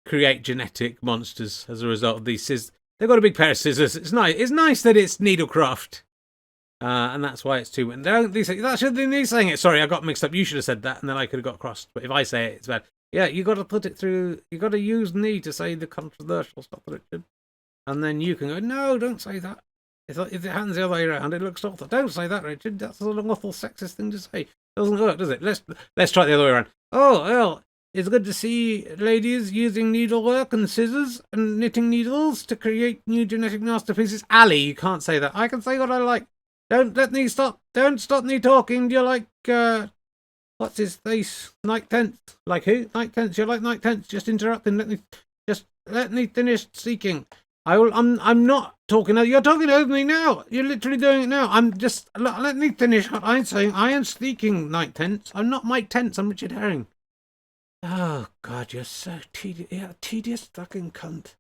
create genetic monsters as a result of these scissors. They've got a big pair of scissors. It's nice. It's nice that it's needlecraft, and that's why it's two. And that should be me saying it. Sorry, I got mixed up. You should have said that, and then I could have got crossed. But if I say it, it's bad. Yeah, you got to put it through. You got to use me to say the controversial stuff, Richard, and then you can go. No, don't say that. If it happens the other way around, it looks awful. Don't say that, Richard. That's an awful sexist thing to say. Doesn't work, does it? Let's try it the other way around. Oh well. It's good to see ladies using needlework and scissors and knitting needles to create new genetic masterpieces. Ali, you can't say that. I can say what I like. Don't let me stop. Don't stop me talking. You're like, what's his face? Night Tense. Like who? Night Tense. You're like Night Tense. Just interrupting. Let me just let me finish speaking. I'm not talking. You're talking over me now. You're literally doing it now. I'm just. Let me finish what I'm saying. I am speaking, Mike Tense. I'm not Mike Tense. I'm Richard Herring. Oh God, you're so tedious. Yeah, tedious fucking cunt.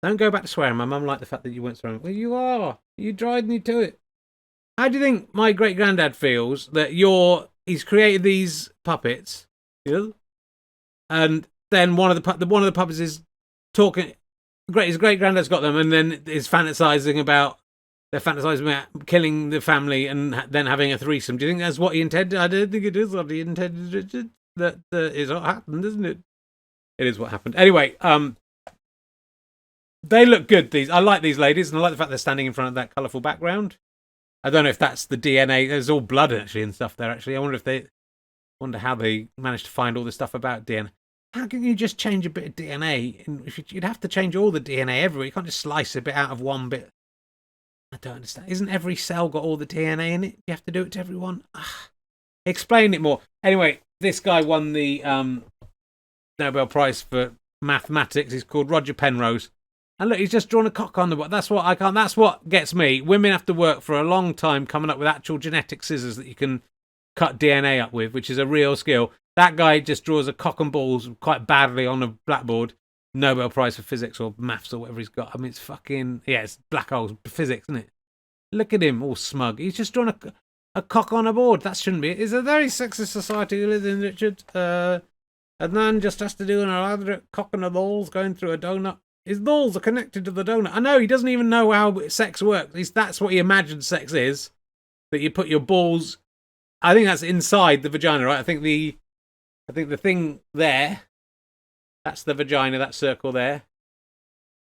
Don't go back to swearing. My mum liked the fact that you weren't swearing. Well, you are. You drive me to it. How do you think my great granddad feels that he's created these puppets, and then one of the puppets is talking. His great granddad's got them, and then is fantasizing about killing the family and then having a threesome. Do you think that's what he intended? I don't think it is what he intended, Richard. That is what happened, isn't it? It is what happened. Anyway, they look good. I like these ladies, and I like the fact they're standing in front of that colourful background. I don't know if that's the DNA. There's all blood actually and stuff there. Actually, I wonder how they managed to find all this stuff about DNA. How can you just change a bit of DNA? You'd have to change all the DNA everywhere. You can't just slice a bit out of one bit. I don't understand. Isn't every cell got all the DNA in it? You have to do it to everyone. Explain it more. Anyway, this guy won the Nobel Prize for mathematics. He's called Roger Penrose. And look, he's just drawn a cock on the butt. That's what I can't. That's what gets me. Women have to work for a long time coming up with actual genetic scissors that you can cut DNA up with, which is a real skill. That guy just draws a cock and balls quite badly on a blackboard. Nobel Prize for physics or maths or whatever he's got. I mean, it's fucking it's black holes physics, isn't it? Look at him, all smug. He's just drawn a cock on a board. That shouldn't be it. It's a very sexist society we live in, Richard. A man just has to do an elaborate cock and a balls going through a donut. His balls are connected to the donut. I know, he doesn't even know how sex works. At least that's what he imagines sex is. That you put your balls... I think that's inside the vagina, right? I think the thing there... That's the vagina, that circle there.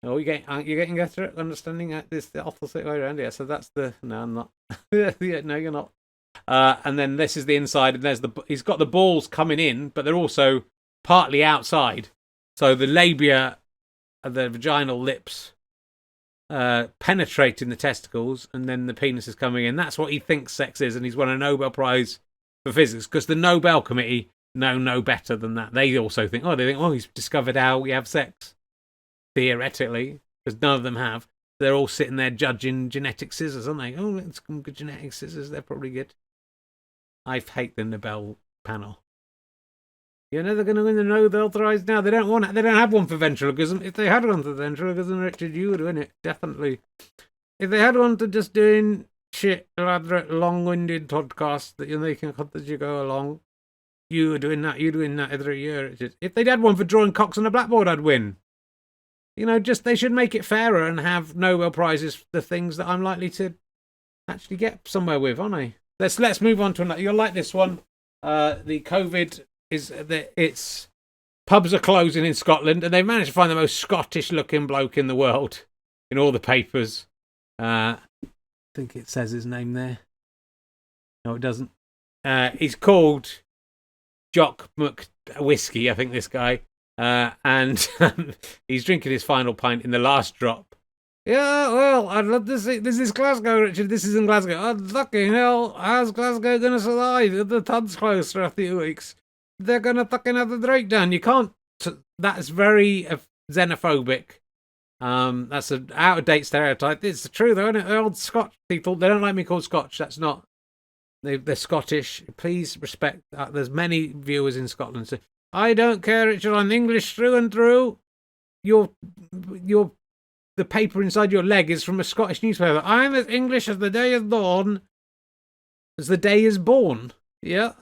Oh, you're getting better at understanding this the opposite way around. Yeah, so that's the... No, I'm not. Yeah, no, you're not. And then this is the inside, and he's got the balls coming in, but they're also partly outside. So the labia... the vaginal lips penetrating the testicles, and then the penis is coming in. That's what he thinks sex is, and he's won a Nobel Prize for physics because the Nobel Committee know no better than that. They also think, he's discovered how we have sex, theoretically, because none of them have. They're all sitting there judging genetic scissors, aren't they? Oh, let's come good genetic scissors. They're probably good. I hate the Nobel panel. You're never going to win the Nobel Prize now. They don't have one for ventriloquism. If they had one for ventriloquism, Richard, you would win it, definitely. If they had one for just doing shit, elaborate, long-winded podcasts that you're making up as you go along, you were doing that. You'd win that every year, Richard. If they'd had one for drawing cocks on a blackboard, I'd win. They should make it fairer and have Nobel Prizes for the things that I'm likely to actually get somewhere with, aren't I? Let's move on to another. You'll like this one. The COVID... it's pubs are closing in Scotland, and they've managed to find the most Scottish-looking bloke in the world in all the papers. I think it says his name there. No, it doesn't. He's called Jock McWhiskey, I think, this guy, and he's drinking his final pint in the last drop. Yeah, well, I'd love to see. This is Glasgow, Richard. This is in Glasgow. Oh, fucking hell, how's Glasgow going to survive if the pub's closed for a few weeks? They're going to fucking have the breakdown. You can't... That's very xenophobic. That's an out-of-date stereotype. It's true, though, isn't it? The old Scotch people, they don't like me called Scotch. That's not... They're Scottish. Please respect that. There's many viewers in Scotland. So, I don't care, Richard. I'm English through and through. The paper inside your leg is from a Scottish newspaper. I'm as English as the day is dawn as the day is born. Yeah.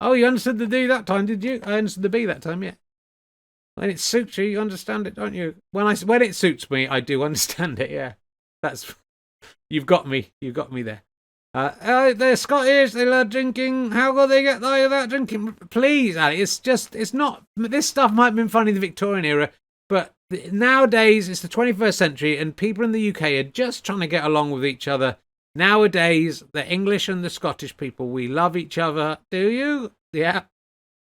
Oh, you understood the D that time, did you? I understood the B that time, yeah. When it suits you, you understand it, don't you? When it suits me, I do understand it, yeah. You've got me there. They're Scottish, they love drinking. How will they get there without drinking? Please, Ali, it's not... This stuff might have been funny in the Victorian era, but nowadays it's the 21st century, and people in the UK are just trying to get along with each other. Nowadays, the English and the Scottish people, we love each other. Do you? Yeah.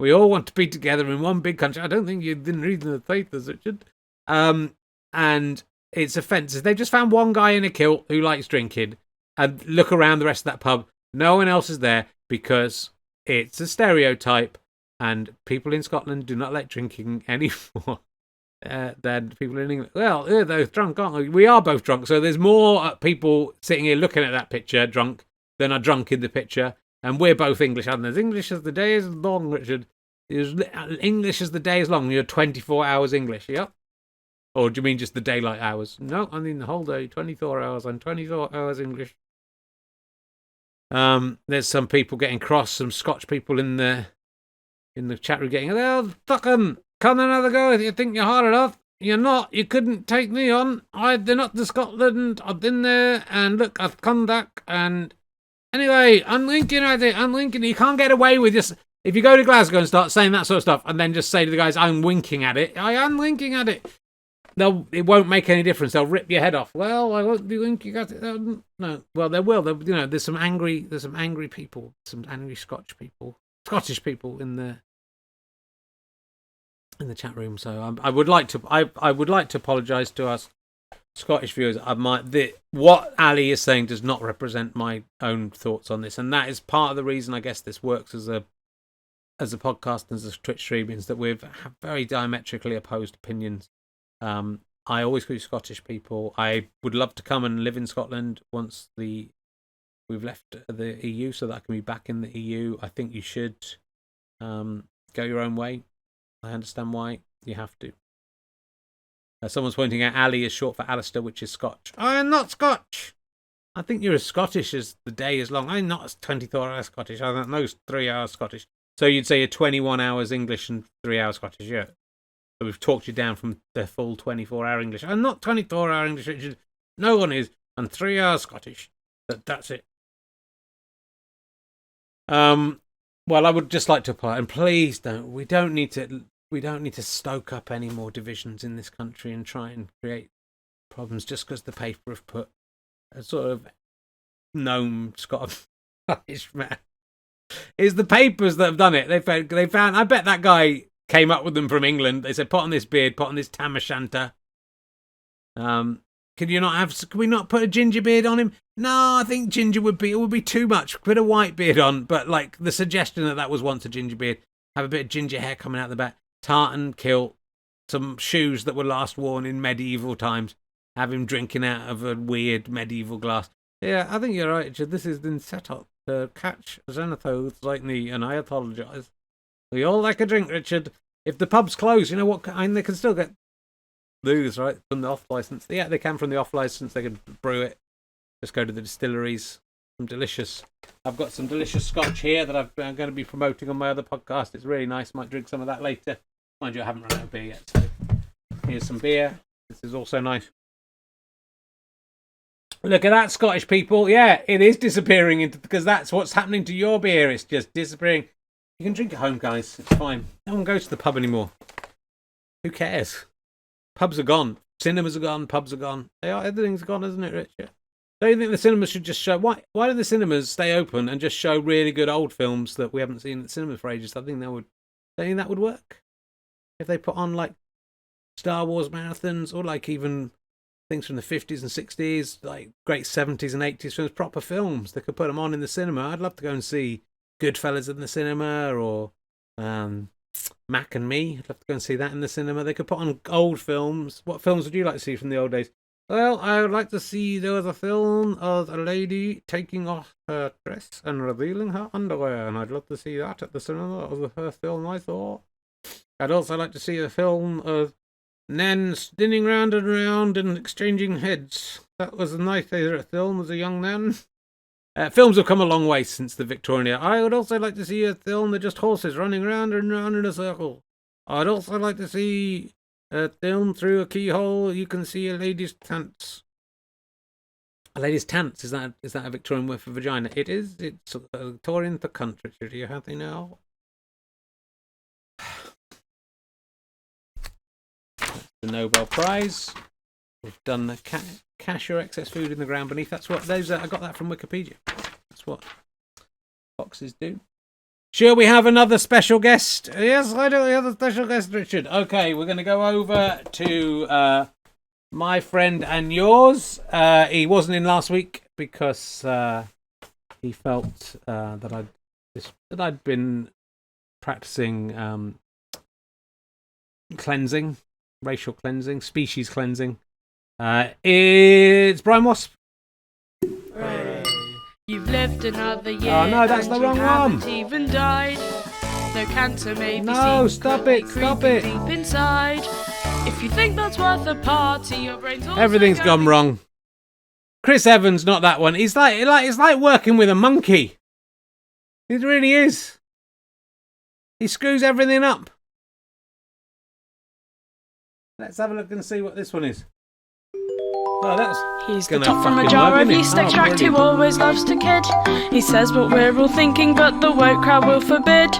We all want to be together in one big country. I don't think you didn't read the papers, Richard. And it's offensive. They've just found one guy in a kilt who likes drinking. And look around the rest of that pub. No one else is there because it's a stereotype. And people in Scotland do not like drinking anymore. than people in England. Well, they're both drunk, aren't we? We are both drunk. So there's more people sitting here looking at that picture drunk than are drunk in the picture. And we're both English. And as English as the day is long, Richard. English as the day is long. You're 24 hours English, yep. Or do you mean just the daylight hours? No, I mean the whole day, 24 hours. I'm 24 hours English. There's some people getting cross, some Scotch people in the chat room getting, oh, fucking, come another go if you think you're hard enough. You're not. You couldn't take me on. I've been up to Scotland. I've been there, and look, I've come back. And anyway, I'm winking at it. I'm winking. You can't get away with this. If you go to Glasgow and start saying that sort of stuff, and then just say to the guys, I'm winking at it. I am winking at it. It won't make any difference. They'll rip your head off. Well, I won't be winking at it. No. Well, they will. There's some angry people, some angry Scottish people in the chat room. So I would like to apologise to us Scottish viewers. What Ali is saying does not represent my own thoughts on this, and that is part of the reason I guess this works as a podcast and as a Twitch stream, is that we have very diametrically opposed opinions. I always call you Scottish people. I would love to come and live in Scotland once we've left the EU, so that I can be back in the EU. I think you should go your own way. I understand why you have to. Someone's pointing out Ali is short for Alistair, which is Scotch. I am not Scotch. I think you're as Scottish as the day is long. I'm not as 24 hours Scottish. I don't know 3 hours Scottish. So you'd say you're 21 hours English and 3 hours Scottish, yeah. So we've talked you down from the full 24-hour English. I'm not 24-hour English, Richard. No one is. I'm 3 hours Scottish. That's it. Well, I would just like to apply, and please don't. We don't need to stoke up any more divisions in this country and try and create problems just because the paper have put a sort of gnome Scottish man. It's the papers that have done it. They found. I bet that guy came up with them from England. They said, put on this beard, put on this tam o' shanter. Can we not put a ginger beard on him? No, I think ginger would be too much. Put a white beard on, but like the suggestion that was once a ginger beard, have a bit of ginger hair coming out the back, tartan kilt, some shoes that were last worn in medieval times, have him drinking out of a weird medieval glass. Yeah, I think you're right, Richard. This has been set up to catch xenophones like me, and I apologise. We all like a drink, Richard. If the pub's closed, you know what? I mean, they can still get booze, right, from the off license. Yeah, they can from the off license. They can brew it. Just go to the distilleries. I've got some delicious Scotch here that I'm going to be promoting on my other podcast. It's really nice. Might drink some of that later. Mind you, I haven't run out of beer yet. So here's some beer. This is also nice. Look at that, Scottish people. Yeah, it is disappearing because that's what's happening to your beer. It's just disappearing. You can drink at home, guys. It's fine. No one goes to the pub anymore. Who cares? Pubs are gone. Cinemas are gone. Pubs are gone. Everything's gone, isn't it, Richard? Don't you think the cinemas should just show... Why don't the cinemas stay open and just show really good old films that we haven't seen at the cinemas for ages? I think that would work. If they put on, like, Star Wars marathons or, like, even things from the 50s and 60s, like great 70s and 80s films, proper films. They could put them on in the cinema. I'd love to go and see Goodfellas in the cinema, or Mac and Me. I'd love to go and see that in the cinema. They could put on old films. What films would you like to see from the old days? Well, I would like to see, there was a film of a lady taking off her dress and revealing her underwear, and I'd love to see that at the cinema. That was the first film I saw. I'd also like to see a film of Nan spinning round and round and exchanging heads. That was my favourite film as a young man. Films have come a long way since the Victorian era. I would also like to see a film with just horses running round and round in a circle. I'd also like to see a film through a keyhole. You can see a lady's tants. A lady's tants, is that a Victorian word for vagina? It is. It's a Victorian for cunt, Richard. Are you happy now? The Nobel Prize. We've done the cash or excess food in the ground beneath. That's what those are. I got that from Wikipedia. That's what foxes do. Shall we have another special guest? Yes, I do. We have a special guest, Richard. Okay, we're going to go over to my friend and yours. He wasn't in last week because he felt that I'd been practicing cleansing racial cleansing, species cleansing. It's Brian Wasp. Hooray. You've lived another year. Oh no, that's the wrong one. Haven't even died. No cancer, maybe. No, stop it, stop it. Deep inside. If you think that's worth a party, your brain's also Everything's gone wrong. Chris Evans, not that one. It's like working with a monkey. It really is. He screws everything up. Let's have a look and see what this one is. Oh, that's He's the top from a jar of yeast extract who always loves to kid. He says what we're all thinking, but the woke crowd will forbid.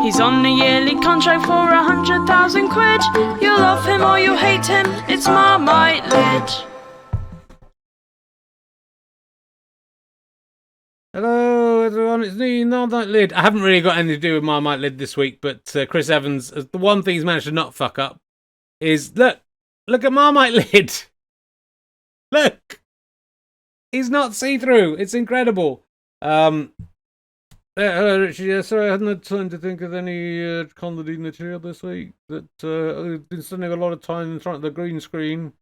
He's on a yearly contract for 100,000 quid. You'll love him or you'll hate him. It's Marmite Lid. Hello, everyone. It's me, Marmite Lid. I haven't really got anything to do with Marmite Lid this week, but Chris Evans, the one thing he's managed to not fuck up is look at Marmite Lid. Look, he's not see-through. It's incredible. Hello, Richard. Yeah, sorry, I hadn't had time to think of any comedy material this week. That I've been spending a lot of time in front of the green screen,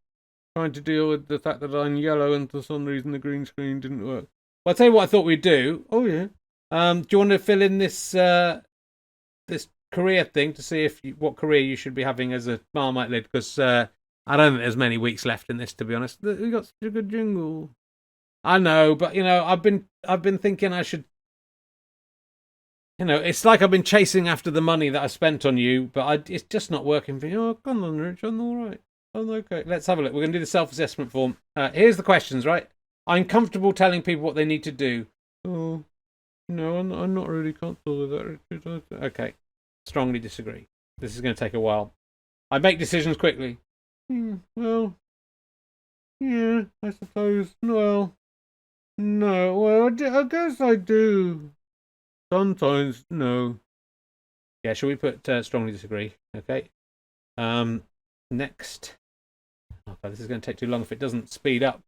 trying to deal with the fact that I'm yellow, and for some reason the green screen didn't work. Well, I'll tell you what I thought we'd do. Oh yeah. Do you want to fill in this this career thing to see what career you should be having as a Marmite Lid? Because I don't think there's many weeks left in this, to be honest. We got such a good jingle. I know, but I've been thinking I should. It's like I've been chasing after the money that I spent on you, but it's just not working for you. Oh, come on, Rich, I'm all right. I'm okay. Let's have a look. We're going to do the self-assessment form. Here's the questions, right? I'm comfortable telling people what they need to do. Oh, no, I'm not really comfortable with that, Richard. Okay, strongly disagree. This is going to take a while. I make decisions quickly. Well, yeah, I suppose. Well, no, well, I guess I do. Sometimes, no. Yeah, shall we put strongly disagree? Okay. Next. Oh, God, this is going to take too long if it doesn't speed up.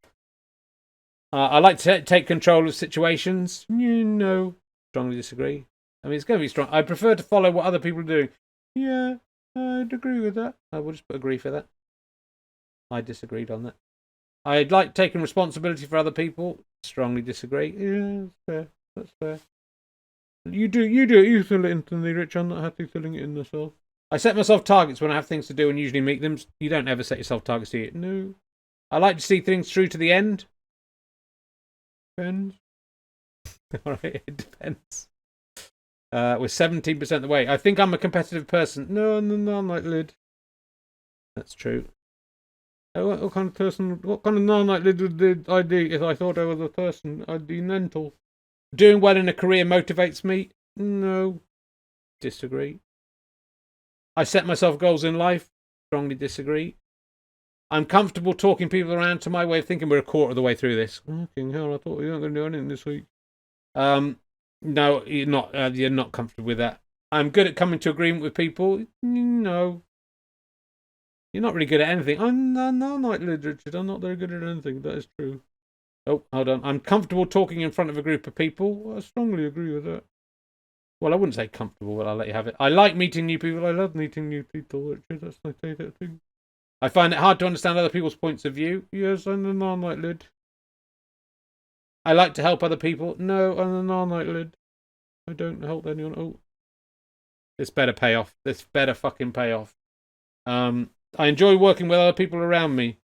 I like to take control of situations. No. Strongly disagree. I mean, it's going to be strong. I prefer to follow what other people are doing. Yeah, I'd agree with that. I will just put agree for that. I disagreed on that. I'd like taking responsibility for other people. Strongly disagree. Yeah, that's fair. That's fair. You do it. You fill it in to me, Rich. I'm not happy filling it in myself. I set myself targets when I have things to do and usually meet them. You don't ever set yourself targets, do you? No. I like to see things through to the end. Depends. All right, it depends. We're 17% of the way. I think I'm a competitive person. No, I'm like Lid. That's true. What kind of person? What kind of non-like Lid did I do if I thought I was a person? I'd be mental. Doing well in a career motivates me. No. Disagree. I set myself goals in life. Strongly disagree. I'm comfortable talking people around to my way of thinking. We're a quarter of the way through this. Fucking hell, I thought we weren't going to do anything this week. No, you're not. You're not comfortable with that. I'm good at coming to agreement with people. No. You're not really good at anything. I'm not like Richard. I'm not very good at anything. That is true. Oh, hold on. I'm comfortable talking in front of a group of people. I strongly agree with that. Well, I wouldn't say comfortable, but I'll let you have it. I like meeting new people. I love meeting new people, Richard. That's my favourite thing. I find it hard to understand other people's points of view. Yes, I'm a non-like Lid. I like to help other people. No, I'm a non-like Lid. I don't help anyone. Oh. This better pay off. This better fucking pay off. I enjoy working with other people around me.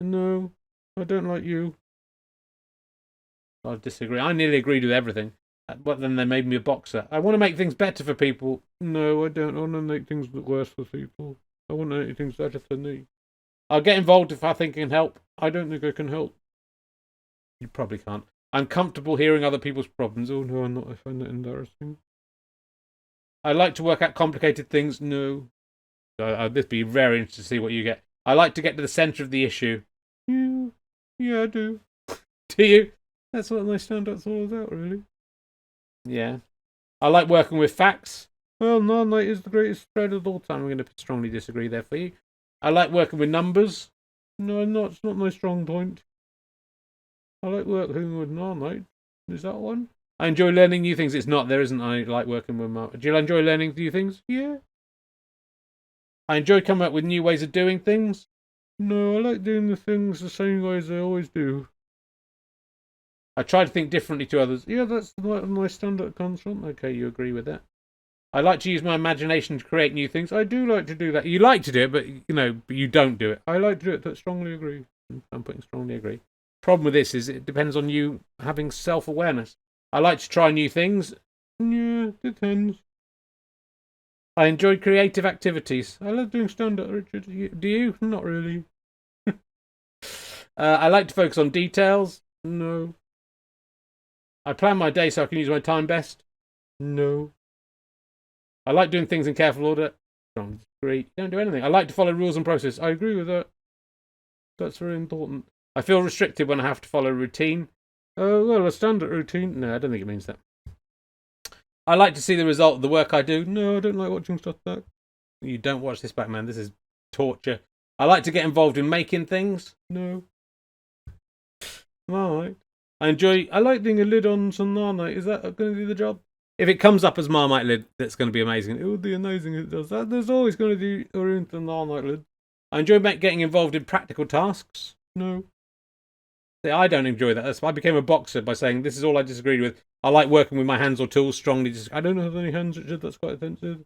No, I don't like you. I disagree. I nearly agreed with everything. But then they made me a boxer. I want to make things better for people. No, I don't. I want to make things worse for people. I want to make things better for me. I'll get involved if I think I can help. I don't think I can help. You probably can't. I'm comfortable hearing other people's problems. Oh no, I'm not. I find that embarrassing. I like to work out complicated things. No. This would be very interesting to see what you get. I like to get to the centre of the issue. Yeah, I do. Do you? That's what my stand-up's all about, really. Yeah. I like working with facts. Well, non-like is the greatest spread of all time. I'm going to strongly disagree there for you. I like working with numbers. No, I'm not. It's not my strong point. I like working with non-like. Is that one? I enjoy learning new things. It's not. There isn't. I like working with. Do you enjoy learning new things? Yeah. I enjoy coming up with new ways of doing things. No, I like doing the things the same way as I always do. I try to think differently to others. Yeah, that's what my standard comes from. Okay, you agree with that. I like to use my imagination to create new things. I do like to do that. You like to do it, but but you don't do it. I like to do it. I strongly agree. I'm putting strongly agree. Problem with this is it depends on you having self-awareness. I like to try new things. Yeah, depends. I enjoy creative activities. I love doing stand-up, Richard. Do you? Not really. I like to focus on details. No. I plan my day so I can use my time best. No. I like doing things in careful order. Strong agree. You don't do anything. I like to follow rules and process. I agree with that. That's very important. I feel restricted when I have to follow a routine. Oh, well, a standard routine? No, I don't think it means that. I like to see the result of the work I do. No, I don't like watching stuff back. You don't watch this back, man. This is torture. I like to get involved in making things. No. Marmite. I like doing a lid on some Marmite. Is that going to do the job? If it comes up as Marmite lid, that's going to be amazing. It would be amazing if it does that. There's always going to be a Marmite lid. I enjoy getting involved in practical tasks. No. See, I don't enjoy that. I became a boxer by saying this is all I disagreed with. I like working with my hands or tools strongly. I don't have any hands, Richard. That's quite offensive.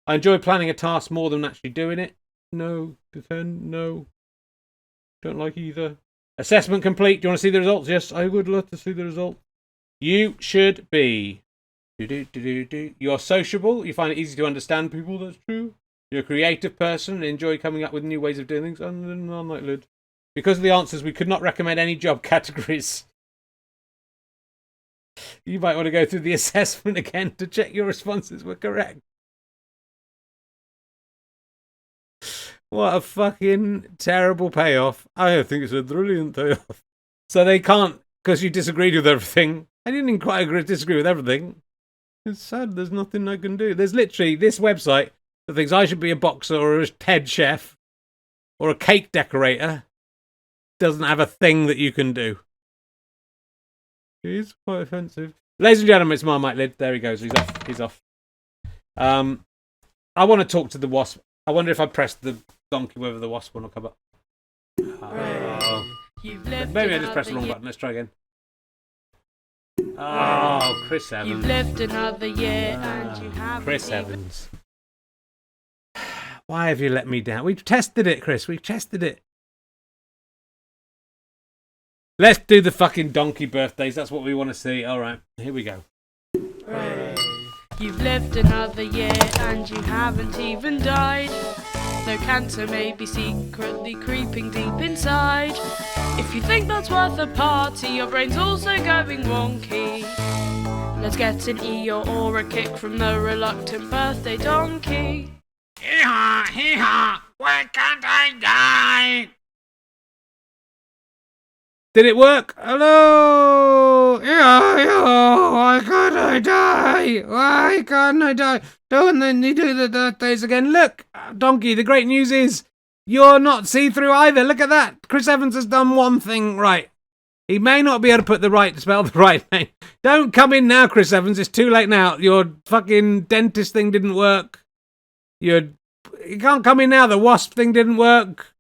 I enjoy planning a task more than actually doing it. No. Defend. No. Don't like either. Assessment complete. Do you want to see the results? Yes, I would love to see the results. You should be. You're sociable. You find it easy to understand people. That's true. You're a creative person and enjoy coming up with new ways of doing things. And then Marmite lid. Because of the answers, we could not recommend any job categories. You might want to go through the assessment again to check your responses were correct. What a fucking terrible payoff. I think it's a brilliant payoff. So they can't, because you disagreed with everything. I didn't quite disagree with everything. It's sad, there's nothing I can do. There's literally this website that thinks I should be a boxer or a head chef or a cake decorator. Doesn't have a thing that you can do. He's quite offensive. Ladies and gentlemen, it's Marmite lid. There he goes. He's off. I want to talk to the wasp. I wonder if I press the donkey whether the wasp one will come up. Maybe I just press the wrong button. Let's try again. Oh, Chris Evans. You've lived another year and you haven't. Chris Evans. Why have you let me down? We've tested it, Chris. We've tested it. Let's do the fucking donkey birthdays. That's what we want to see. All right, here we go. You've lived another year and you haven't even died. Though cancer may be secretly creeping deep inside. If you think that's worth a party, your brain's also going wonky. Let's get an eeyore or a kick from the reluctant birthday donkey. Hee-haw, hee-haw, why can't I die? Did it work? Hello? Yeah, why can't I die? Why can't I die? Don't let me do the birthdays again. Look, Donkey, the great news is you're not see-through either. Look at that. Chris Evans has done one thing right. He may not be able to spell the right name. Don't come in now, Chris Evans. It's too late now. Your fucking dentist thing didn't work. You can't come in now. The wasp thing didn't work.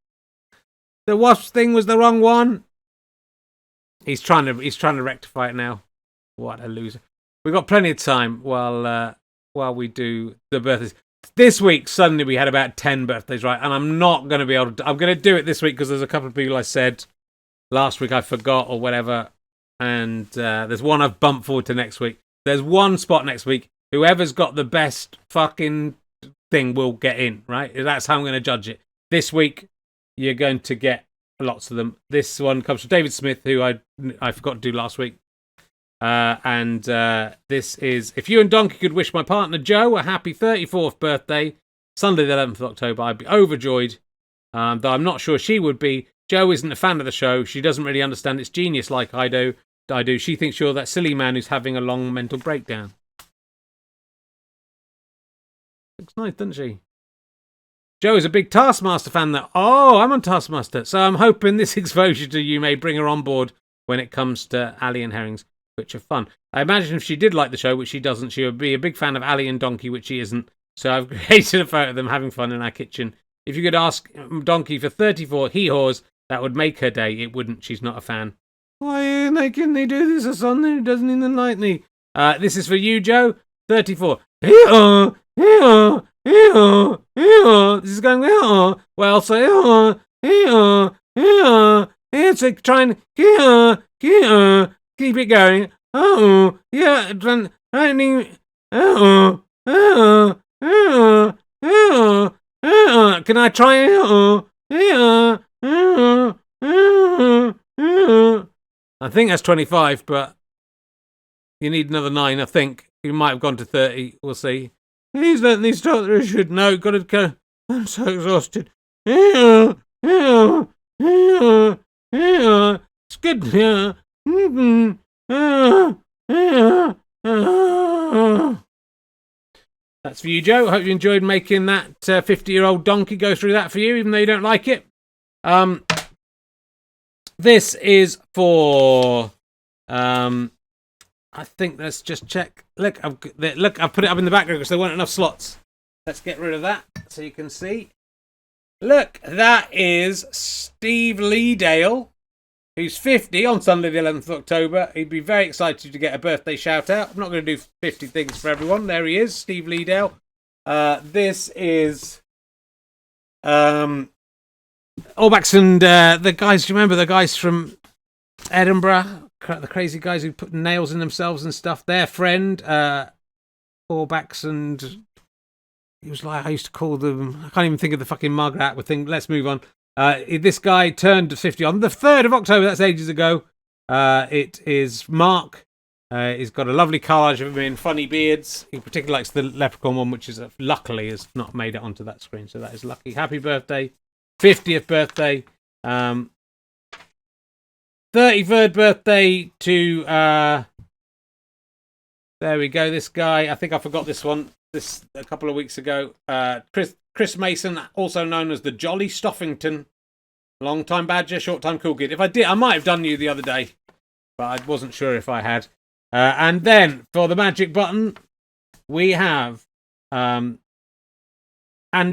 The wasp thing was the wrong one. He's trying to rectify it now. What a loser. We've got plenty of time while we do the birthdays. This week, suddenly we had about 10 birthdays, right? And I'm not going to be able to... I'm going to do it this week because there's a couple of people I said last week I forgot or whatever. And there's one I've bumped forward to next week. There's one spot next week. Whoever's got the best fucking thing will get in, right? That's how I'm going to judge it. This week, you're going to get lots of them. This one comes from David Smith, who I forgot to do last week. This is, if you and Donkey could wish my partner Joe a happy 34th birthday, Sunday the 11th of October, I'd be overjoyed. Though I'm not sure she would be. Joe isn't a fan of the show. She doesn't really understand its genius like I do. She thinks you're that silly man who's having a long mental breakdown. Looks nice, doesn't she? Joe is a big Taskmaster fan though. Oh, I'm on Taskmaster. So I'm hoping this exposure to you may bring her on board when it comes to Ali and Herrings, which are fun. I imagine if she did like the show, which she doesn't, she would be a big fan of Ali and Donkey, which she isn't. So I've created a photo of them having fun in our kitchen. If you could ask Donkey for 34 hee-haws, that would make her day. It wouldn't. She's not a fan. Why are they making me do this or something? It doesn't even like me. This is for you, Joe. 34. Hee-haw, hee-haw, hee-haw, hee-haw. This is going hee-haw. Well, so hee-haw, hee-haw, hee-haw. It's like trying hee-haw, hee-haw. Keep it going. Oh, yeah. Oh, oh, oh, oh, oh. Can I try? Oh, oh, oh, oh, oh. I think that's 25, but you need another 9, I think. You might have gone to 30. We'll see. Please let me start. I should know. Got to go. I'm so exhausted. Oh, oh, oh, oh. It's good. Mm-hmm. Oh, oh, oh. That's for you, Joe. Hope you enjoyed making that 50-year-old donkey go through that for you, even though you don't like it. This is for... I think let's just check. Look, I've put it up in the background because there weren't enough slots. Let's get rid of that so you can see. Look, that is Steve Leedale, who's 50 on Sunday the 11th of October. He'd be very excited to get a birthday shout out. I'm not going to do 50 things for everyone. There he is, Steve Leedale. This is Orbacks and the guys. Do you remember the guys from Edinburgh? The crazy guys who put nails in themselves and stuff. Their friend, Orbacks, and he was like, I used to call them, I can't even think of the fucking Margaret Atwood thing. Let's move on. This guy turned 50 on the 3rd of October. That's ages ago. It is Mark. He's got a lovely collage of him in funny beards. He particularly likes the leprechaun one, which is luckily has not made it onto that screen. So that is lucky. Happy birthday. 50th birthday. 33rd birthday to there we go, this guy. I think I forgot this one this a couple of weeks ago. Chris Mason, also known as the Jolly Stoffington. Long time badger, short time cool kid. If I did, I might have done you the other day, but I wasn't sure if I had. And then for the magic button, we have Andy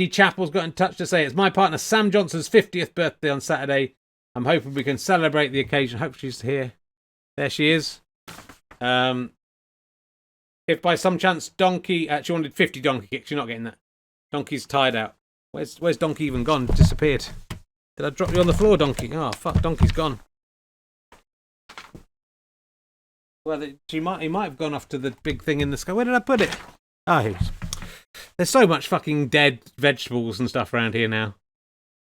Chappell's got in touch to say it's my partner Sam Johnson's 50th birthday on Saturday. I'm hoping we can celebrate the occasion. Hope she's here. There she is. If by some chance Donkey... she wanted 50 donkey kicks. You're not getting that. Donkey's tired out. Where's Donkey even gone? Disappeared. Did I drop you on the floor, Donkey? Oh, fuck. Donkey's gone. Well, he might have gone off to the big thing in the sky. Where did I put it? Oh, there's so much fucking dead vegetables and stuff around here now.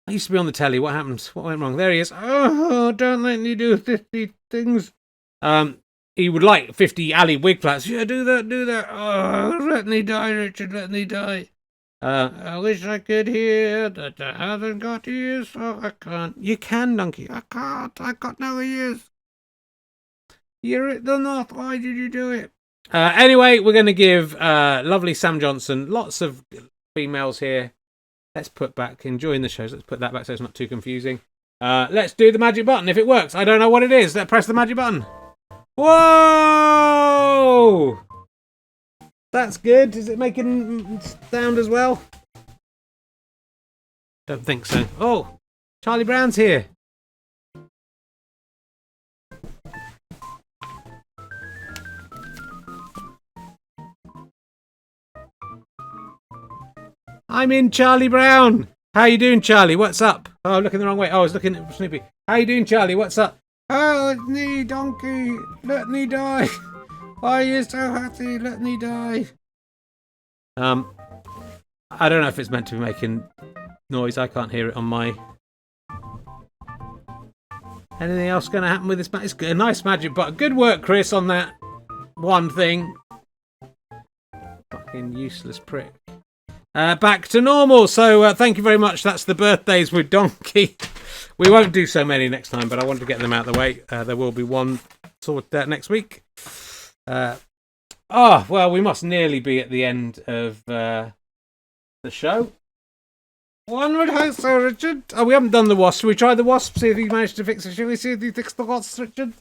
I used to be on the telly. What happened? What went wrong? There he is. Oh, don't let me do 50 things. He would like 50 Ali Wigflats. Yeah, do that. Oh, let me die, Richard. Let me die. I wish I could hear that I haven't got ears, so I can't. You can, Donkey. I can't. I've got no ears. You're at the north. Why did you do it? Anyway, we're going to give lovely Sam Johnson, lots of females here. Let's put back, enjoying the shows, let's put that back so it's not too confusing. Let's do the magic button. If it works, I don't know what it is. Let's press the magic button. Whoa! That's good. Is it making sound as well? Don't think so. Oh, Charlie Brown's here. I'm in, Charlie Brown. How you doing, Charlie? What's up? Oh, I'm looking the wrong way. Oh, I was looking at Snoopy. How you doing, Charlie? What's up? Oh, let me, Donkey. Let me die. Why are you so happy? Let me die. I don't know if it's meant to be making noise. I can't hear it on my... Anything else going to happen with this? It's a nice magic button. Good work, Chris, on that one thing. Fucking useless prick. Back to normal. So thank you very much. That's the birthdays with Donkey. We won't do so many next time, but I wanted to get them out of the way. There will be one sorted out next week. Well, we must nearly be at the end of the show. One would hope so, Richard. Oh, we haven't done the wasp. Should we try the wasp? See if he managed to fix it. Shall we see if he fixed the wasp, Richard?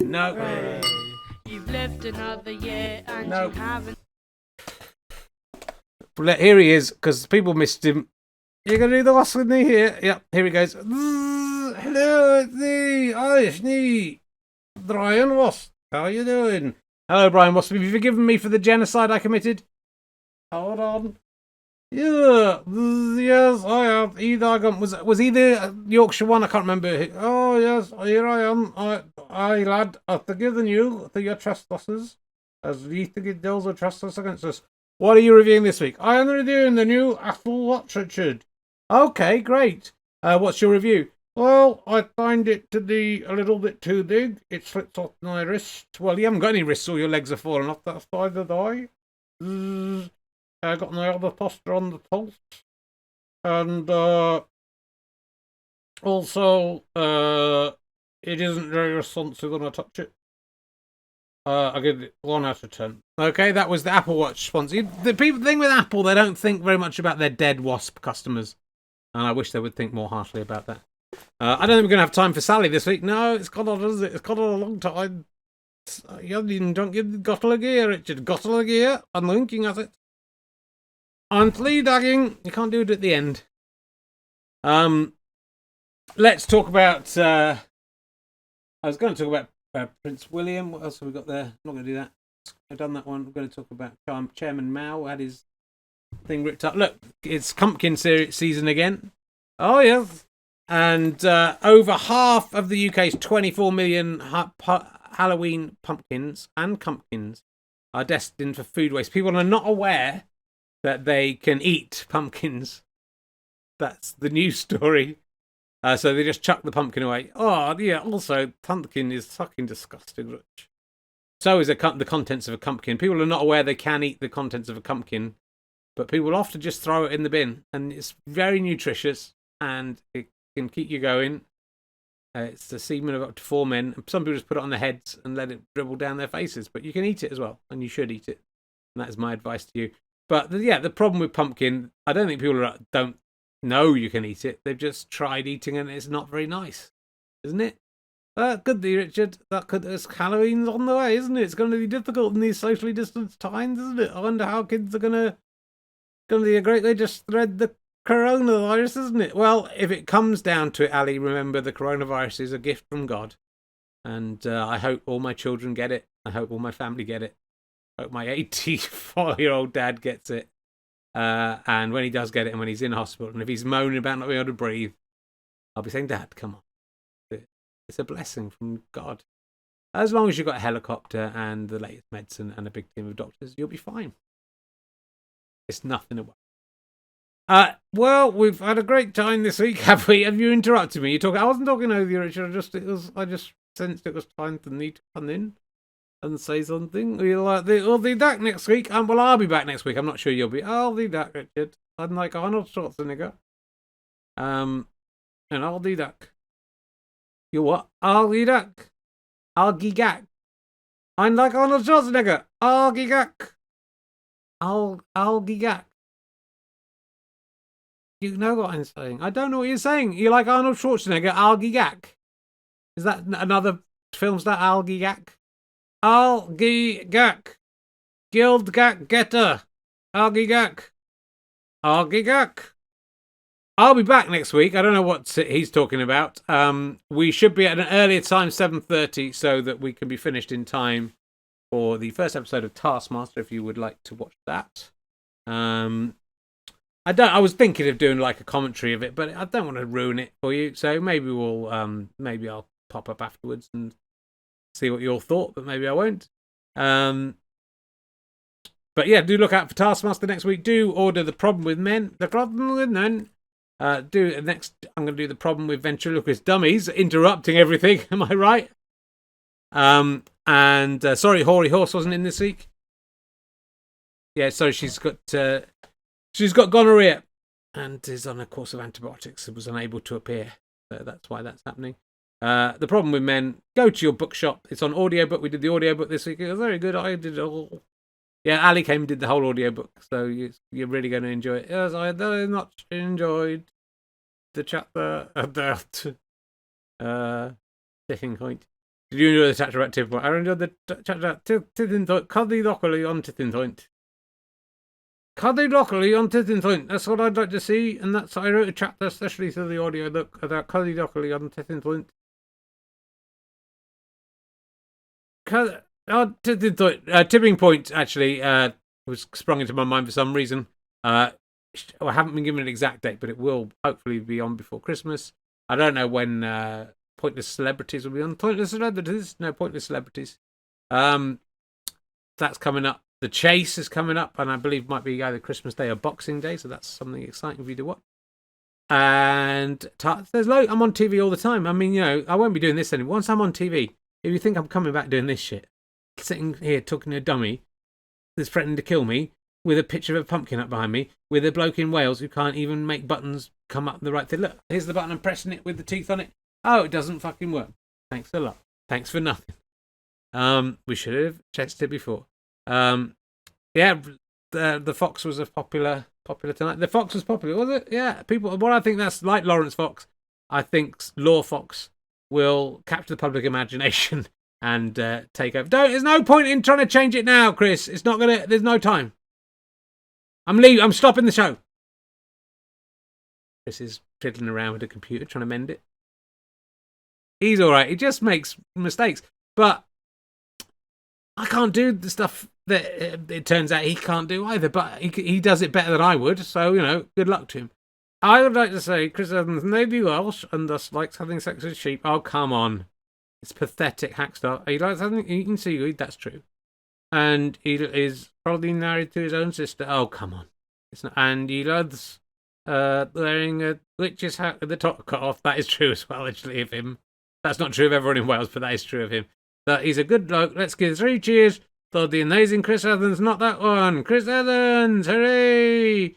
No. You've lived another year and you haven't. Here he is, because people missed him. You're going to do the wasp with me here? Yep, here he goes. Hello, it's me. Oh, it's me. Brian Wasp. How are you doing? Hello, Brian Wasp. Have you forgiven me for the genocide I committed? Hold on. Yeah, yes, I have. Was he the Yorkshire one? I can't remember. Oh, yes, here I am. I lad, I've forgiven you for your trespasses, as we think it deals with trespass against us. What are you reviewing this week? I am reviewing the new Apple Watch, Richard. Okay, great. What's your review? Well, I find it to be a little bit too big. It slips off my wrist. Well, you haven't got any wrists, or your legs are falling off that side of the eye. I got my other posture on the pulse. And also, it isn't very responsive when I touch it. I give it 1 out of 10. Okay, that was the Apple Watch sponsor. The thing with Apple, they don't think very much about their dead wasp customers. And I wish they would think more harshly about that. I don't think we're going to have time for Sally this week. No, it's gone on, isn't it? It's gone on a long time. You don't give Gottle a gear, Richard. Gottle a gear. I'm winking at it. I'm flea-dagging. You can't do it at the end. Let's talk about... I was going to talk about Prince William. What else have we got there? I'm not going to do that. I've done that one. I'm going to talk about Chairman Mao. Had his thing ripped up. Look, it's pumpkin season again. Oh, yes. And over half of the UK's 24 million Halloween pumpkins and pumpkins are destined for food waste. People are not aware that they can eat pumpkins. That's the news story. So they just chuck the pumpkin away. Oh, yeah, also, pumpkin is fucking disgusting, Rich. So is the contents of a pumpkin. People are not aware they can eat the contents of a pumpkin, but people often just throw it in the bin. And it's very nutritious, and it can keep you going. It's the semen of up to 4 men. Some people just put it on their heads and let it dribble down their faces, but you can eat it as well, and you should eat it. And that is my advice to you. But the problem with pumpkin, I don't think people don't know you can eat it. They've just tried eating it, and it's not very nice, isn't it? Could be, Richard. Halloween's on the way, isn't it? It's going to be difficult in these socially distanced times, isn't it? I wonder how kids are going to be a great way to spread the coronavirus, isn't it? Well, if it comes down to it, Ali, remember the coronavirus is a gift from God. And I hope all my children get it. I hope all my family get it. I hope my 84-year-old dad gets it. And when he does get it, and when he's in hospital, and if he's moaning about not being able to breathe, I'll be saying, Dad, come on. It's a blessing from God. As long as you've got a helicopter and the latest medicine and a big team of doctors, you'll be fine. It's nothing to worry. Well, we've had a great time this week, have we? Have you interrupted me? I wasn't talking over you, Richard. I just sensed it was time for me to come in and say something. We'll be back next week. Well, I'll be back next week. I'm not sure you'll be. I'll be back, Richard. I'm like Arnold Schwarzenegger. And I'll be back. You what? I'll be back. I'll gigak. I'm like Arnold Schwarzenegger. I'll gigak. I'll gigak. You know what I'm saying. I don't know what you're saying. You're like Arnold Schwarzenegger. I'll gigak. Is that another film star? I'll gigak. I'll gigak. Gildgak getter. I'll gigak. I'll gigak. I'll be back next week. I don't know what he's talking about. We should be at an earlier time, 7:30, so that we can be finished in time for the first episode of Taskmaster, if you would like to watch that. I was thinking of doing like a commentary of it, but I don't want to ruin it for you. So maybe maybe I'll pop up afterwards and see what you all thought, but maybe I won't. But yeah, do look out for Taskmaster next week. Do order The Problem with Men. The Problem with Men. I'm going to do The Problem with Ventriloquist Dummies, interrupting everything. Am I right? Sorry, Hoary Horse wasn't in this week. Yeah, so she's got gonorrhea and is on a course of antibiotics and was unable to appear. So that's why that's happening. The Problem with Men. Go to your bookshop. It's on audiobook. We did the audiobook this week. It was very good. I did it all. Yeah, Ali came and did the whole audiobook, so you're really going to enjoy it. Yes, I very much enjoyed the chapter about tipping point. Did you enjoy the chapter about tipping point? I enjoyed the chapter about tipping point. Cuddy broccoli on tipping point. Cuddy Dockley on Tittington. That's what I'd like to see, and that's I wrote a chapter especially through the audio look about Cuddy Dockley on Tittington. Tipping Point actually was sprung into my mind for some reason. I haven't been given an exact date, but it will hopefully be on before Christmas. I don't know when Pointless Celebrities will be on. Pointless Celebrities? No, Pointless Celebrities. That's coming up. The Chase is coming up, and I believe might be either Christmas Day or Boxing Day, so that's something exciting for you to watch. And there's I'm on TV all the time. I mean, I won't be doing this anymore. Once I'm on TV, if you think I'm coming back doing this shit, sitting here talking to a dummy that's threatening to kill me, with a picture of a pumpkin up behind me, with a bloke in Wales who can't even make buttons come up the right thing. Look, here's the button, I'm pressing it with the teeth on it. Oh, it doesn't fucking work. Thanks a lot. Thanks for nothing. We should have checked it before. The Fox was popular tonight. The Fox was popular, was it? Yeah, people. Well, I think that's like Lawrence Fox. I think Law Fox will capture the public imagination and take over. There's no point in trying to change it now, Chris. It's not gonna. There's no time. I'm leaving. I'm stopping the show. Chris is fiddling around with the computer trying to mend it. He's all right. He just makes mistakes, but I can't do the stuff that it turns out he can't do either. But he does it better than I would. So good luck to him. I would like to say Chris Evans may be Welsh and thus likes having sex with sheep. Oh, come on. It's pathetic, Hackstar. He likes having eating seaweed, that's true. And he is probably married to his own sister. Oh, come on. It's not, and he loves wearing a witch's hat with the top cut off. That is true as well, actually, of him. That's not true of everyone in Wales, but that is true of him. But he's a good bloke. Let's give 3 cheers for the amazing Chris Evans. Not that one. Chris Evans. Hooray.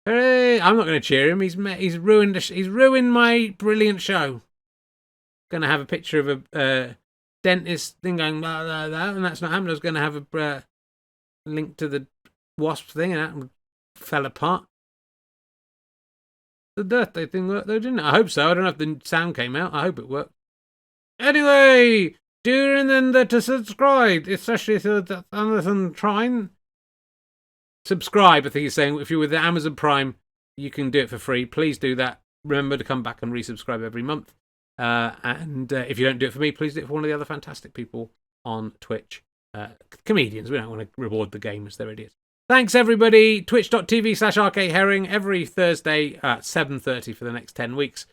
Hooray. I'm not going to cheer him. He's ruined my brilliant show. Going to have a picture of a dentist thing going blah, blah, blah, and that's not happening. I was going to have a link to the wasp thing, and that fell apart. The birthday thing worked though, didn't it? I hope so. I don't know if the sound came out. I hope it worked. Anyway, do remember to subscribe, especially to the Amazon Prime. Subscribe, I think he's saying. If you're with the Amazon Prime, you can do it for free. Please do that. Remember to come back and resubscribe every month. And if you don't do it for me, please do it for one of the other fantastic people on Twitch. Comedians. We don't want to reward the gamers. They're idiots. Thanks, everybody. Twitch.tv/RKHerring every Thursday at 7:30 for the next 10 weeks.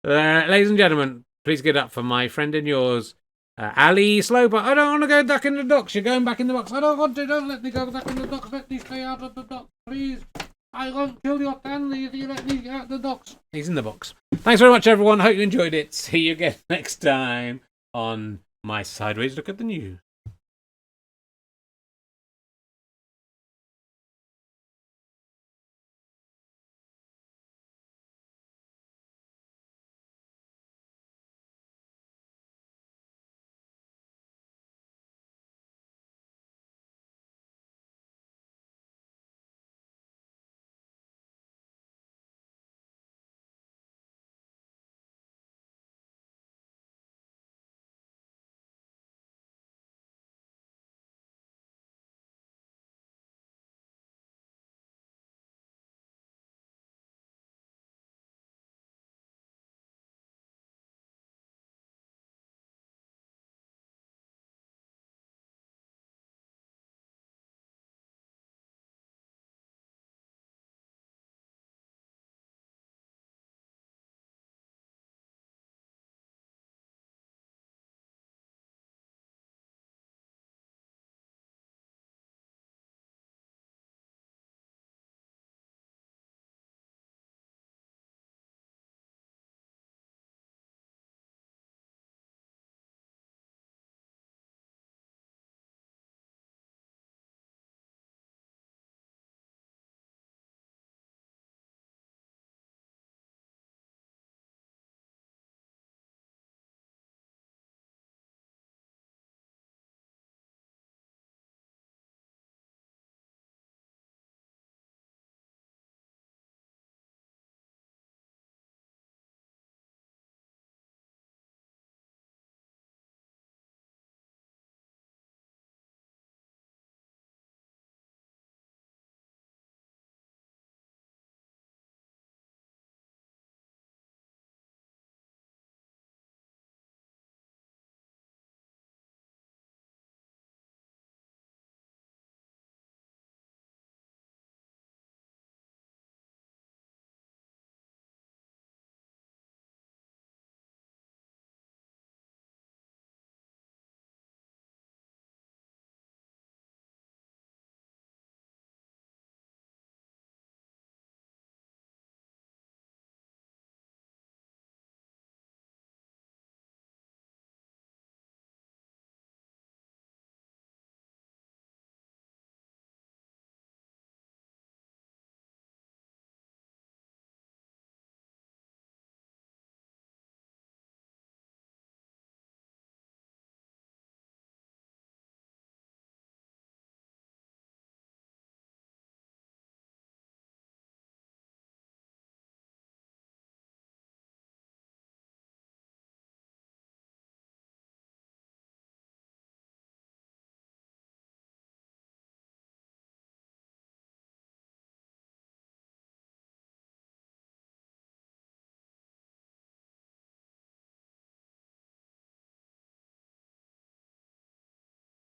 Ladies and gentlemen, please get up for my friend and yours, Ali Sloper. I don't want to go back in the docks. You're going back in the box. I don't want to. Don't let me go back in the docks. Let me stay out of the docks, please. I won't kill your family if you let me out of the docks. He's in the box. Thanks very much, everyone. Hope you enjoyed it. See you again next time on My Sideways Look at the News.